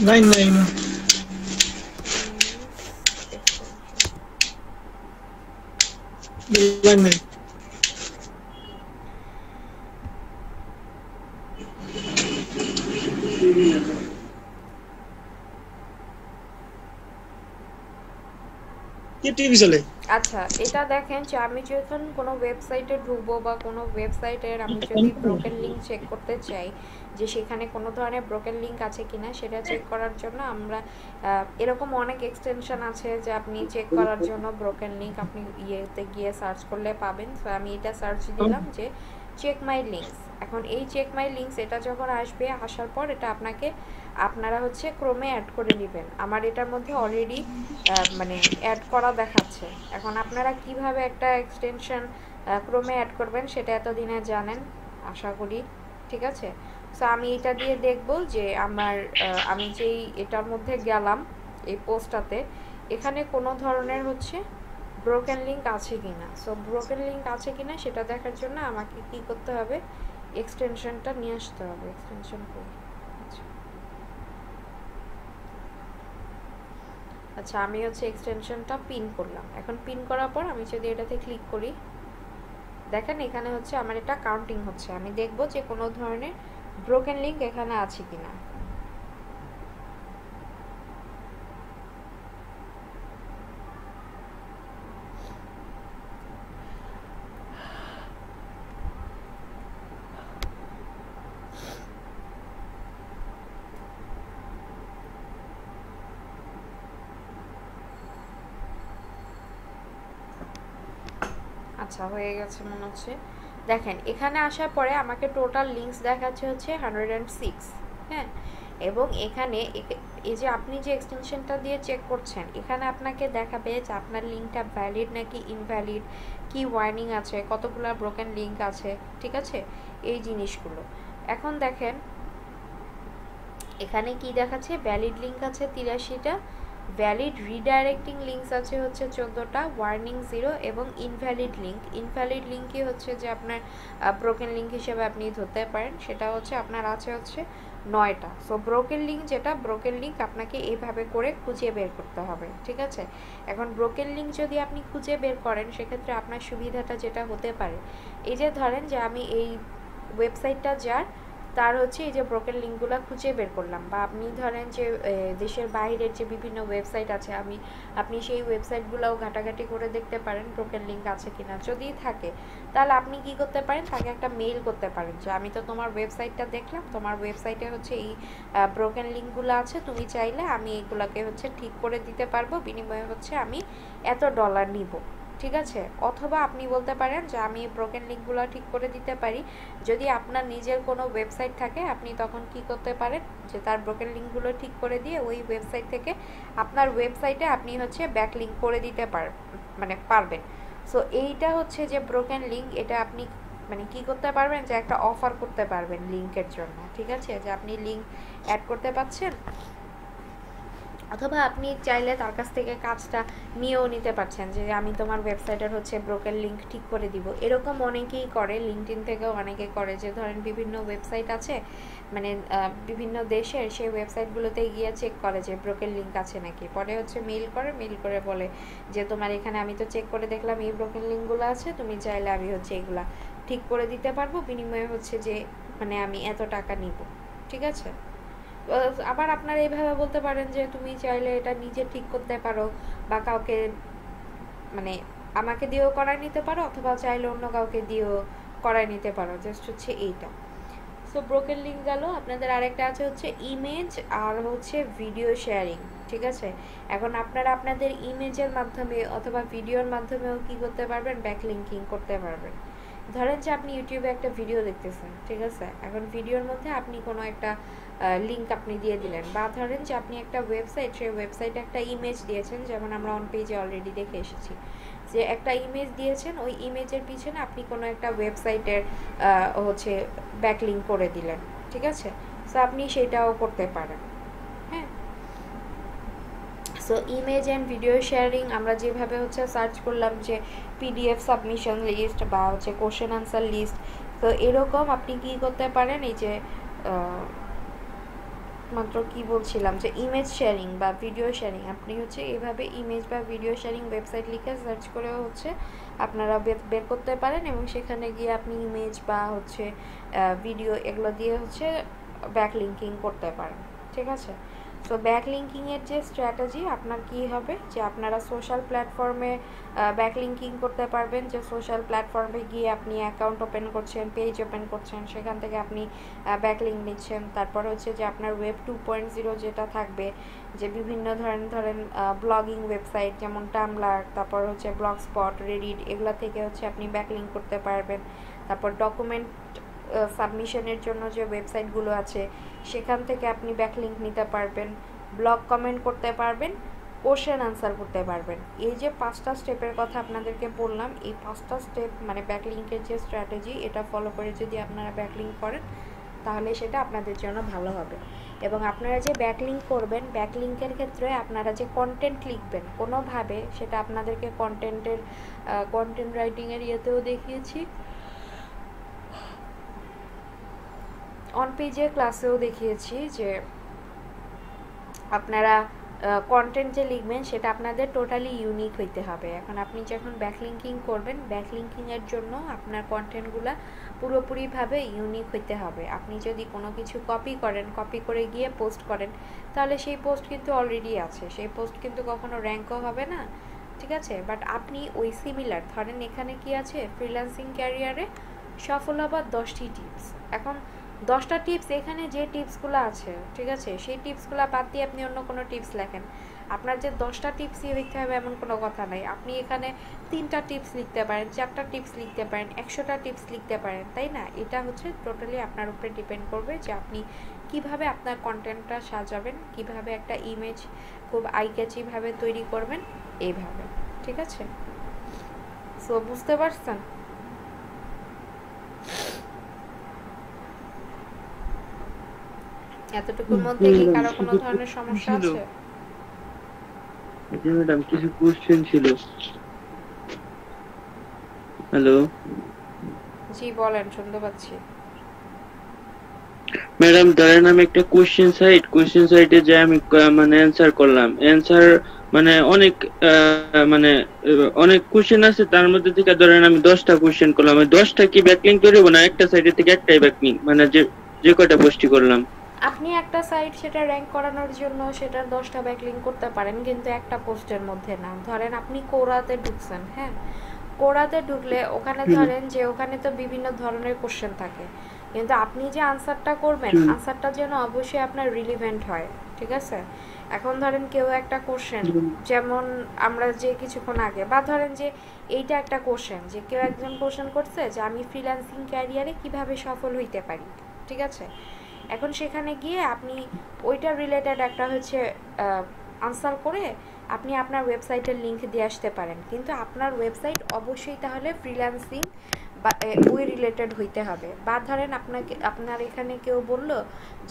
লাইন নাই না লাইন নাই কি টিভি চলে। আচ্ছা এটা দেখেন যে আমি যখন কোনো ওয়েবসাইটে ঢুকবো বা কোনো ওয়েবসাইটের আমি যদি ব্রোকেন লিঙ্ক চেক করতে চাই যে সেখানে কোনো ধরনের ব্রোকেন লিঙ্ক আছে কিনা, সেটা চেক করার জন্য আমরা এরকম অনেক এক্সটেনশন আছে যে আপনি চেক করার জন্য ব্রোকেন লিঙ্ক আপনি ইয়েতে গিয়ে সার্চ করলে পাবেন। তো আমি এটা সার্চ দিলাম যে চেক মাই লিঙ্কস। এখন এই চেক মাই লিঙ্কস এটা যখন আসবে, আসার পর এটা আপনারা হচ্ছে ক্রোমে অ্যাড করে নেবেন। আমার এটার মধ্যে অলরেডি মানে অ্যাড করা দেখাচ্ছে। এখন আপনারা কিভাবে একটা এক্সটেনশন ক্রোমে অ্যাড করবেন সেটা এতদিনে জানেন আশা করি, ঠিক আছে? সো আমি এটা দিয়ে দেখব যে আমি যেই এটার মধ্যে গেলাম এই পোস্টটাতে, এখানে কোনো ধরনের হচ্ছে ব্রোকেন লিঙ্ক আছে কিনা। সো ব্রোকেন লিঙ্ক আছে কিনা সেটা দেখার জন্য আমাকে কি করতে হবে, এক্সটেনশনটা নিয়ে আসতে হবে। এক্সটেনশন করি, আচ্ছা আমি হচ্ছে এক্সটেনশনটা পিন করলাম। এখন পিন করার পর আমি যদি এটাতে ক্লিক করি, দেখেন এখানে হচ্ছে আমার এটা কাউন্টিং হচ্ছে, আমি দেখব যে কোনো ধরনের ব্রোকেন লিঙ্ক এখানে আছে কিনা। আচ্ছা হয়ে গেছে মনে হচ্ছে। দেখেন এখানে আসার পরে আমাকে টোটাল লিঙ্কস দেখাচ্ছে হচ্ছে 106। হ্যাঁ, এবং এখানে এই যে আপনি যে এক্সটেনশনটা দিয়ে চেক করছেন, এখানে আপনাকে দেখাবে যে আপনার লিঙ্কটা ভ্যালিড নাকি ইনভ্যালিড, কি ওয়ার্নিং আছে, কতগুলো ব্রোকেন লিঙ্ক আছে, ঠিক আছে, এই জিনিসগুলো। এখন দেখেন এখানে কি দেখাচ্ছে, ভ্যালিড লিঙ্ক আছে 83টা, ভ্যালিড রিডাইরেক্টিং লিঙ্কস আছে হচ্ছে 14টা, ওয়ার্নিং 0, এবং ইনভ্যালিড লিঙ্কই হচ্ছে যে আপনার ব্রোকেন লিঙ্ক হিসেবে আপনি ধরতে পারেন, সেটা হচ্ছে আপনার আছে হচ্ছে 9টা। সো ব্রোকেন লিঙ্ক আপনাকে এইভাবে করে খুঁজে বের করতে হবে, ঠিক আছে। এখন ব্রোকেন লিঙ্ক যদি আপনি খুঁজে বের করেন, সেক্ষেত্রে আপনার সুবিধাটা যেটা হতে পারে, এই যে ধরেন যে আমি এই ওয়েবসাইটটা তার হচ্ছে এই যে ব্রোকেন লিঙ্কগুলো খুঁজে বের করলাম, বা আপনি ধরেন যে দেশের বাইরের যে বিভিন্ন ওয়েবসাইট আছে, আপনি সেই ওয়েবসাইটগুলোও ঘাটাঘাটি করে দেখতে পারেন ব্রোকেন লিঙ্ক আছে কিনা। যদি থাকে তাহলে আপনি কি করতে পারেন, তাকে একটা মেইল করতে পারেন যে আমি তো তোমার ওয়েবসাইটটা দেখলাম, তোমার ওয়েবসাইটে হচ্ছে এই ব্রোকেন লিঙ্কগুলো আছে, তুমি চাইলে আমি এইগুলোকে হচ্ছে ঠিক করে দিতে পারবো, বিনিময়ে হচ্ছে আমি এত ডলার নিব, ঠিক আছে। অথবা আপনি বলতে পারেন যে আমি ব্রোকেন লিঙ্কগুলো ঠিক করে দিতে পারি। যদি আপনার নিজের কোনো ওয়েবসাইট থাকে, আপনি তখন কি করতে পারেন, যে তার ব্রোকেন লিঙ্কগুলো ঠিক করে দিয়ে ওই ওয়েবসাইট থেকে আপনার ওয়েবসাইটে আপনি হচ্ছে ব্যাক লিঙ্ক করে দিতে পারবেন। সো এইটা হচ্ছে যে ব্রোকেন লিঙ্ক, এটা আপনি কি করতে পারবেন, যে একটা অফার করতে পারবেন লিঙ্কের জন্য, ঠিক আছে, যে আপনি লিঙ্ক অ্যাড করতে পারছেন, অথবা আপনি চাইলে তার কাছ থেকে কাজটা নিয়েও নিতে পারছেন, যে আমি তোমার ওয়েবসাইটের হচ্ছে ব্রোকেন লিঙ্ক ঠিক করে দিব। এরকম অনেকেই করে, লিঙ্কডইন থেকেও অনেকে করে, যে ধরেন বিভিন্ন ওয়েবসাইট আছে বিভিন্ন দেশের, সেই ওয়েবসাইটগুলোতে গিয়ে চেক করে যে ব্রোকেন লিঙ্ক আছে নাকি, পরে হচ্ছে মেইল করে বলে যে তোমার এখানে আমি তো চেক করে দেখলাম এই ব্রোকেন লিঙ্কগুলো আছে, তুমি চাইলে আমি হচ্ছে এগুলা ঠিক করে দিতে পারবো, বিনিময়ে হচ্ছে যে আমি এত টাকা নিব, ঠিক আছে। আবার আপনারা এইভাবে বলতে পারেন যে তুমি চাইলে এটা নিজে ঠিক করতে পারো, বা কাউকে আমাকে দিয়েও করাই নিতে পারো, অথবা চাইলে অন্য কাউকে দিয়েও করাই নিতে পারো, জাস্ট হচ্ছে এইটা। সো ব্রোকেন লিঙ্ক গেল। আপনাদের আরেকটা আছে হচ্ছে ইমেজ আর হচ্ছে ভিডিও শেয়ারিং, ঠিক আছে। এখন আপনারা আপনাদের ইমেজের মাধ্যমে অথবা ভিডিওর মাধ্যমেও কি করতে পারবেন, ব্যাকলিঙ্কিং করতে পারবেন। ধরেন যে আপনি ইউটিউবে একটা ভিডিও দেখতেছেন, ঠিক আছে, এখন ভিডিওর মধ্যে আপনি কোনো একটা লিঙ্ক আপনি দিয়ে দিলেন, বা ধরেন যে আপনি একটা ওয়েবসাইট, সেই ওয়েবসাইটে একটা ইমেজ দিয়েছেন, যেমন আমরা অন পেজে অলরেডি দেখে এসেছি যে একটা ইমেজ দিয়েছেন, ওই ইমেজের পিছনে আপনি কোনো একটা ওয়েবসাইটের হচ্ছে ব্যাকলিঙ্ক করে দিলেন, ঠিক আছে। সো আপনি সেটাও করতে পারেন। হ্যাঁ, so image and video sharing আমরা যেভাবে হচ্ছে সার্চ করলাম যে পিডিএফ সাবমিশন লিস্ট বা হচ্ছে কোশ্চেন আনসার লিস্ট, তো এরকম আপনি কি করতে পারেন, এই যে মাত্র কি বলছিলাম যে ইমেজ শেয়ারিং বা ভিডিও শেয়ারিং, আপনি হচ্ছে এভাবে ইমেজ বা ভিডিও শেয়ারিং ওয়েবসাইট লিখে সার্চ করেও হচ্ছে আপনারা বের করতে পারেন, এবং সেখানে গিয়ে আপনি ইমেজ বা হচ্ছে ভিডিও এগুলো দিয়ে হচ্ছে ব্যাকলিঙ্কিং করতে পারেন, ঠিক আছে। সো ব্যাকলিঙ্কিংয়ের যে স্ট্র্যাটেজি আপনার কি হবে, যে আপনারা সোশ্যাল প্ল্যাটফর্মে ব্যাকলিঙ্কিং করতে পারবেন, যে সোশ্যাল প্ল্যাটফর্মে গিয়ে আপনি অ্যাকাউন্ট ওপেন করছেন, পেজ ওপেন করছেন, সেখান থেকে আপনি ব্যাকলিঙ্ক নিচ্ছেন। তারপর হচ্ছে যে আপনার ওয়েব 2.0 যেটা থাকবে, যে বিভিন্ন ধরেন ব্লগিং ওয়েবসাইট যেমন টামব্লার, তারপর হচ্ছে ব্লগস্পট, রেডিট, এগুলো থেকে হচ্ছে আপনি ব্যাকলিঙ্ক করতে পারবেন। তারপর ডকুমেন্ট সাবমিশনের জন্য যে ওয়েবসাইটগুলো আছে, সেখান থেকে আপনি ব্যাকলিঙ্ক নিতে পারবেন, ব্লগ কমেন্ট করতে পারবেন, কোশ্চেন আনসার করতে পারবেন। এই যে 5টা স্টেপের কথা আপনাদেরকে বললাম, এই 5টা স্টেপ ব্যাকলিঙ্কের যে স্ট্র্যাটেজি, এটা ফলো করে যদি আপনারা ব্যাকলিঙ্ক করেন, তাহলে সেটা আপনাদের জন্য ভালো হবে। এবং আপনারা যে ব্যাকলিঙ্ক করবেন, ব্যাকলিঙ্কের ক্ষেত্রে আপনারা যে কন্টেন্ট লিখবেন কোনোভাবে, সেটা আপনাদেরকে কন্টেন্ট রাইটিংয়ের ইয়েতেও দেখিয়েছি, অন পেজের ক্লাসেও দেখিয়েছি, যে আপনারা কন্টেন্ট যে লিখবেন সেটা আপনাদের টোটালি ইউনিক হইতে হবে। এখন আপনি যখন ব্যাকলিঙ্কিং করবেন, ব্যাকলিঙ্কিংয়ের জন্য আপনার কন্টেন্টগুলো পুরোপুরিভাবে ইউনিক হইতে হবে। আপনি যদি কোনো কিছু কপি করেন, কপি করে গিয়ে পোস্ট করেন, তাহলে সেই পোস্ট কিন্তু অলরেডি আছে, সেই পোস্ট কিন্তু কখনো র্যাঙ্কও হবে না, ঠিক আছে? বাট আপনি ওই সিমিলার, ধরেন এখানে কি আছে, ফ্রিল্যান্সিং ক্যারিয়ারে সফল হবার 10টি টিপস। এখন 10টা টিপস, এখানে যে টিপসগুলো আছে, ঠিক আছে, সেই টিপসগুলো বাদ দিয়ে আপনি অন্য কোনো টিপস লেখেন, আপনার যে 10টা টিপসই লিখতে হবে এমন কোনো কথা নাই। আপনি এখানে 3টা টিপস লিখতে পারেন, 4টা টিপস লিখতে পারেন, 100টা টিপস লিখতে পারেন, তাই না? এটা হচ্ছে টোটালি আপনার উপরে ডিপেন্ড করবে যে আপনি কিভাবে আপনার কন্টেন্টটা সাজাবেন, কিভাবে একটা ইমেজ খুব আইক্যাচিভাবে তৈরি করবেন, এইভাবে, ঠিক আছে? সো বুঝতে পারছেন? এতটুকুর মধ্যে কি কারো কোনো ধরনের সমস্যা আছে? জি ম্যাডাম, কিছু কোশ্চেন ছিল। হ্যালো জি বলেন, শুনতে পাচ্ছি। ম্যাডাম, ধরেন আমি একটা কোশ্চেন সাইটে যে আমি মানে অ্যানসার করলাম, অ্যানসার মানে অনেক মানে অনেক কোশ্চেন আছে, তার মধ্যে থেকে ধরেন আমি 10টা কোশ্চেন করলাম, ওই 10টা কি ব্যাকলিংক করব না একটা সাইডে থেকে একটাই ব্যাকলিংক, মানে যে যে কয়টা পোস্টই করলাম? আপনি একটা সাইট সেটা র্যাঙ্ক করানোর জন্য সেটার 10টা ব্যাকলিঙ্ক করতে পারেন, কিন্তু একটা পোস্টের মধ্যে না। ধরেন আপনি কোরাতে ঢুকছেন, হ্যাঁ, কোরাতে ঢুকলে ওখানে ধরেন যে ওখানে তো বিভিন্ন ধরনের কোশ্চেন থাকে, কিন্তু আপনি যে আনসারটা করবেন, আনসারটা যেন অবশ্যই আপনার রিলিভেন্ট হয়, ঠিক আছে? এখন ধরেন কেউ একটা কোশ্চেন, যেমন আমরা যে কিছুক্ষণ আগে, বা ধরেন যে এইটা একটা কোশ্চেন, যে কেউ একজন কোশ্চেন করছে যে আমি ফ্রিল্যান্সিং ক্যারিয়ারে কিভাবে সফল হইতে পারি, ঠিক আছে? এখন সেখানে গিয়ে আপনি ওইটা রিলেটেড একটা হচ্ছে আনসার করে আপনি আপনার ওয়েবসাইটের লিংক দিয়ে আসতে পারেন, কিন্তু আপনার ওয়েবসাইট অবশ্যই তাহলে ফ্রিল্যান্সিং বা ওই রিলেটেড হইতে হবে। বা ধরেন আপনার এখানে কেউ বলল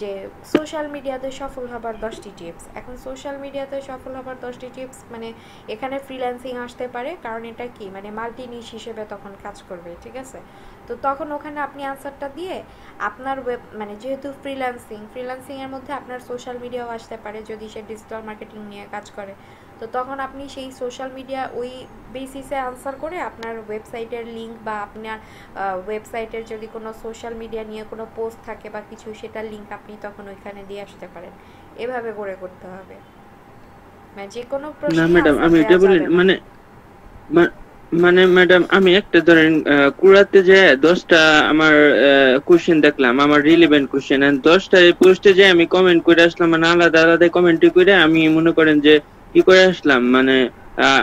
যে সোশ্যাল মিডিয়াতে সফল হবার 10টি টিপস। এখন সোশ্যাল মিডিয়াতে সফল হবার 10টি টিপস মানে এখানে ফ্রিল্যান্সিং আসতে পারে, কারণ এটা কি মানে মাল্টি নিশ হিসেবে তখন কাজ করবে, ঠিক আছে? তো তখন ওখানে আপনি আনসারটা দিয়ে আপনার মানে যেহেতু ফ্রিল্যান্সিংয়ের মধ্যে আপনার সোশ্যাল মিডিয়াও আসতে পারে যদি সে ডিজিটাল মার্কেটিং নিয়ে কাজ করে, তো তখন আপনি সেই সোশ্যাল মিডিয়া ওই বেসিসে আনসার করে আপনার ওয়েবসাইটের লিঙ্ক বা আপনার ওয়েবসাইটের যদি কোনো সোশ্যাল মিডিয়া নিয়ে কোনো পোস্ট থাকে বা কিছু, সেটার লিঙ্ক আপনি তখন ওইখানে দিয়ে আসতে পারেন। এভাবে করে করতে হবে, মানে যে কোনো প্রশ্ন। না ম্যাডাম, আমি এটা বলি মানে মানে ম্যাডাম, আমি একটা ধরেন কুড়াতে যে 10টা আমার কোশ্চেন দেখলাম, আমার রিলেভেন্ট কোশ্চেন, এন্ড 10টা পোস্টে যে আমি কমেন্ট করে আসলাম, মানে আলাদা আলাদা কমেন্ট করে আমি মনে করেন যে কি করে আসলাম, মানে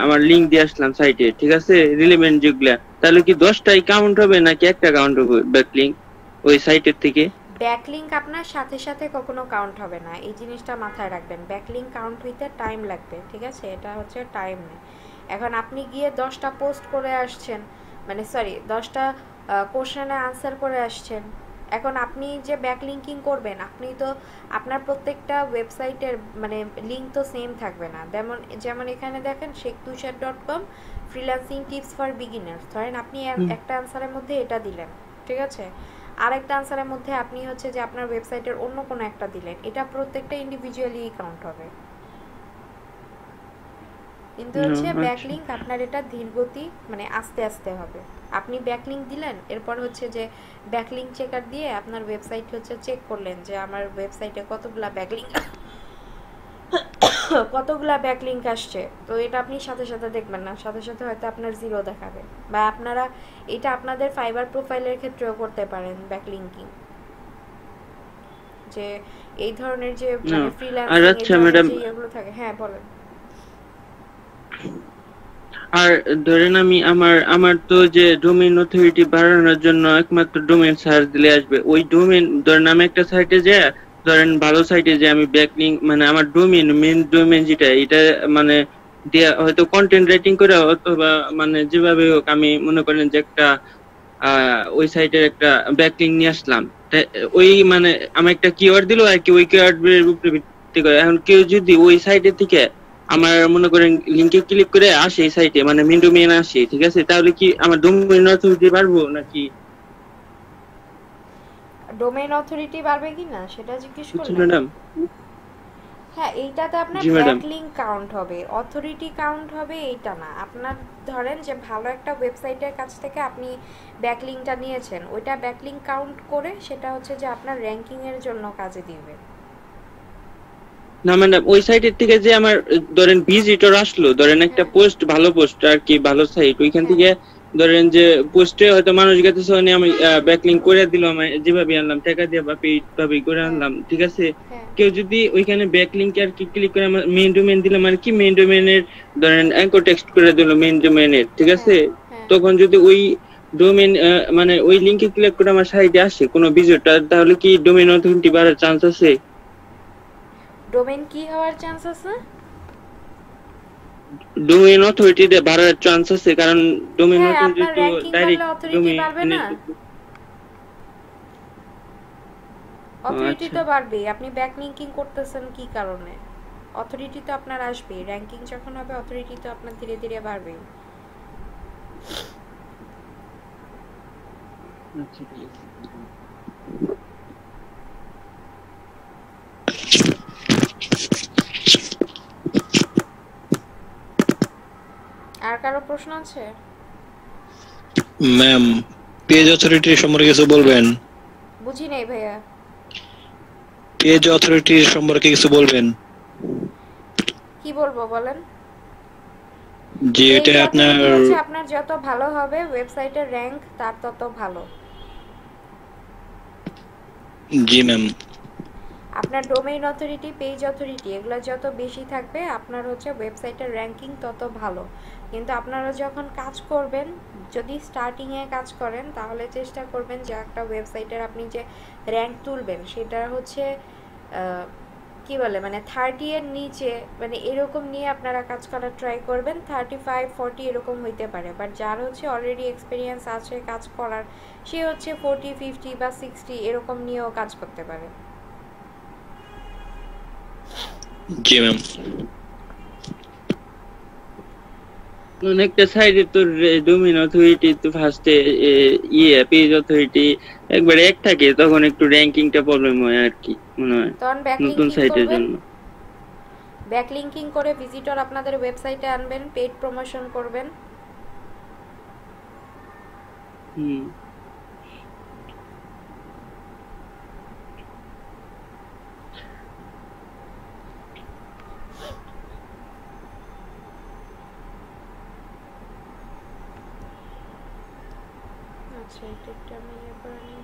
আমার লিংক দিয়ে আসলাম সাইটে, ঠিক আছে, রিলেভেন্ট যেগুলা, তাহলে কি 10টাই কাউন্ট হবে নাকি একটা কাউন্ট হবে ব্যাকলিংক ওই সাইটের থেকে? ব্যাকলিঙ্ক আপনার সাথে সাথে কখনো কাউন্ট হবে না, এই জিনিসটা মাথায় রাখবেন। ব্যাকলিঙ্ক কাউন্ট হইতে টাইম লাগবে, ঠিক আছে? এটা হচ্ছে টাইম নেই। এখন আপনি গিয়ে 10টা পোস্ট করে আসছেন, মানে সরি 10টা কোশ্চেনে আনসার করে আসছেন, এখন আপনি যে ব্যাকলিঙ্কিং করবেন, আপনি তো আপনার প্রত্যেকটা ওয়েবসাইটের মানে লিঙ্ক তো সেম থাকবে না। যেমন এখানে দেখেন shekhtushar.com freelancing tips for beginners, ধরেন আপনি একটা আনসারের মধ্যে এটা দিলেন, ঠিক আছে? আরেকটা আনসারের মধ্যে আপনি হচ্ছে যে আপনার ওয়েবসাইটের অন্য কোনো একটা দিলেন, এটা প্রত্যেকটা ইন্ডিভিজুয়ালি কাউন্ট হবে। কিন্তু হচ্ছে ব্যাকলিঙ্ক আপনার এটা ধীরগতি, মানে আস্তে আস্তে হবে। আপনি ব্যাকলিঙ্ক দিলেন, এরপর হচ্ছে যে ব্যাকলিঙ্ক চেকার দিয়ে আপনার ওয়েবসাইট হচ্ছে চেক করলেন যে আমার ওয়েবসাইটে কতগুলা ব্যাকলিঙ্ক আসছে, তো এটা আপনি সাথে সাথে দেখবেন না, সাথে সাথে হয়তো আপনার 0 দেখাবে। বা আপনারা এটা আপনাদের ফাইবার প্রোফাইলের ক্ষেত্রেও করতে পারেন ব্যাকলিঙ্কিং, যে এই ধরনের যে মানে ফ্রিল্যান্সিং এগুলো থাকে। হ্যাঁ বলেন। আর ধরেন আমি আমার তো যে ডোমেইন অথরিটি বাড়ানোর জন্য একমাত্র ডোমেইন সার্চ দিলে আসবে, ওই ডোমেইন ধরেন আমি একটা সাইটে যে ধরেন ভালো সাইটে যে আমি ব্যাকলিংক মানে আমার মেন ডোমেইন যেটা এটা মানে দেয়া হয়তো কন্টেন্ট রাইটিং করে অথবা মানে যেভাবে হোক আমি মনে করেন যে একটা ওই সাইটের একটা ব্যাকলিংক নিয়ে আসলাম, ওই মানে আমি একটা কিওয়ার্ড দিল আর কি, ওই কিওয়ার্ডের উপরে ভিত্তি করে এখন কেউ যদি ওই সাইটের থেকে আমার মনে করেন লিংকে ক্লিক করে আসে এই সাইটে, মানে মেন ডোমেইন আসে, ঠিক আছে, তাহলে কি আমার ডোমেইন অথরিটি বাড়বো নাকি? ডোমেইন অথরিটি বাড়বে কিনা সেটা জিজ্ঞেস করলেন ম্যাডাম? হ্যাঁ, এইটাতে আপনার জি ম্যাডাম। ব্যাকলিংক কাউন্ট হবে, অথরিটি কাউন্ট হবে এইটা না। আপনার ধরেন যে ভালো একটা ওয়েবসাইটের কাছ থেকে আপনি ব্যাকলিংকটা নিয়েছেন, ওইটা ব্যাকলিংক কাউন্ট করে সেটা হচ্ছে যে আপনার র্যাঙ্কিংয়ের জন্য কাজে দিবে। না ম্যাডাম, ওই সাইটের থেকে যে আমার ধরেন ভিজিটর আসলো, ধরেন একটা হ্যাঁ পোস্ট, ভালো পোস্ট আর কি, ভালো সাইট, ওইখান হ্যাঁ থেকে ধরেন যে পোস্টে হয়তো মানুষ গেছে, মানে আমি ব্যাকলিংক করে দিলাম, আমি যেভাবে আনলাম টাকা দিয়ে বা পেইড ভাবে করে হ্যাঁ আনলাম, ঠিক আছে। হ্যাঁ কেউ যদি ওইখানে ব্যাকলিংক আর কি ক্লিক করে আমার মেইন ডোমেইন দিলাম আর কি, মেইন ডোমেইনের ধরেন অ্যাঙ্কর টেক্সট করে দিল মেইন ডোমেইনের, ঠিক আছে। হ্যাঁ হ্যাঁ। তখন যদি ওই ডোমেইন মানে ওই লিংকে ক্লিক করে আমার সাইটে আসে কোনো ভিজিটর, তাহলে কি ডোমেইন অথরিটি বাড়ার চান্স আছে? ডোমেইন কি হওয়ার চান্স আছে? ডোমেইন অথরিটি বাড়ার চান্স আছে, কারণ ডোমেইন হ্যাঁ, অথরিটি আপনার তো র্যাঙ্কিং বাড়লে ডাইরেক্ট অথরিটি বাড়বে ডোমেইনের। না? অথরিটি আচ্ছা তো বাড়বেই। আপনি ব্যাকলিংকিং করতেছেন কি কারণে? অথরিটি তো আপনার আসবেই। র্যাঙ্কিং যখন হবে অথরিটি তো আপনার ধীরে ধীরে বাড়বেই। আচ্ছা ঠিক আছে। আর কারো প্রশ্ন আছে? ম্যাম, পেজ অথরিটি সম্পর্কে কিছু বলবেন? বুঝি নাই ভাইয়া। পেজ অথরিটি সম্পর্কে কিছু বলবেন? কি বলবো বলেন? যে পেজ এটা আপনার। অথরিটি হচ্ছে আপনার যত ভালো হবে ওয়েবসাইটের র্যাঙ্ক তার তত ভালো। জি ম্যাম। আপনার ডোমেইন অথরিটি, পেজ অথরিটি এগুলো যত বেশি থাকবে আপনার হচ্ছে ওয়েবসাইটের র্যাঙ্কিং তত ভালো। কিন্তু আপনারা যখন কাজ করবেন, যদি স্টার্টিংয়ে কাজ করেন তাহলে চেষ্টা করবেন যে একটা ওয়েবসাইটের আপনি যে র্যাঙ্ক তুলবেন সেটা হচ্ছে কি বলে মানে 30 এর নিচে, মানে এরকম নিয়ে আপনারা কাজ করার ট্রাই করবেন। 35-40 এরকম হইতে পারে, বাট যার হচ্ছে অলরেডি এক্সপিরিয়েন্স আছে কাজ করার, সে হচ্ছে 40-50 বা 60 এরকম নিয়েও কাজ করতে পারে। জি ম্যাম। অনেকটা সাইডে তো ডোমেইন অথরিটি তো ফার্স্টে পেজ অথরিটি একবারে এক থাকে, তখন একটু র্যাঙ্কিংটা প্রবলেম হয় আর কি, মনে হয় তখন নতুন ব্যাকলিংকিং সাইটের করবেন, জন্য। ব্যাকলিংকিং করে ভিজিটর আপনাদের ওয়েবসাইটে আনবেন, পেইড প্রমোশন করবেন। হুম। আচ্ছা, এটা একটু আমি ইয়ে করে নিই।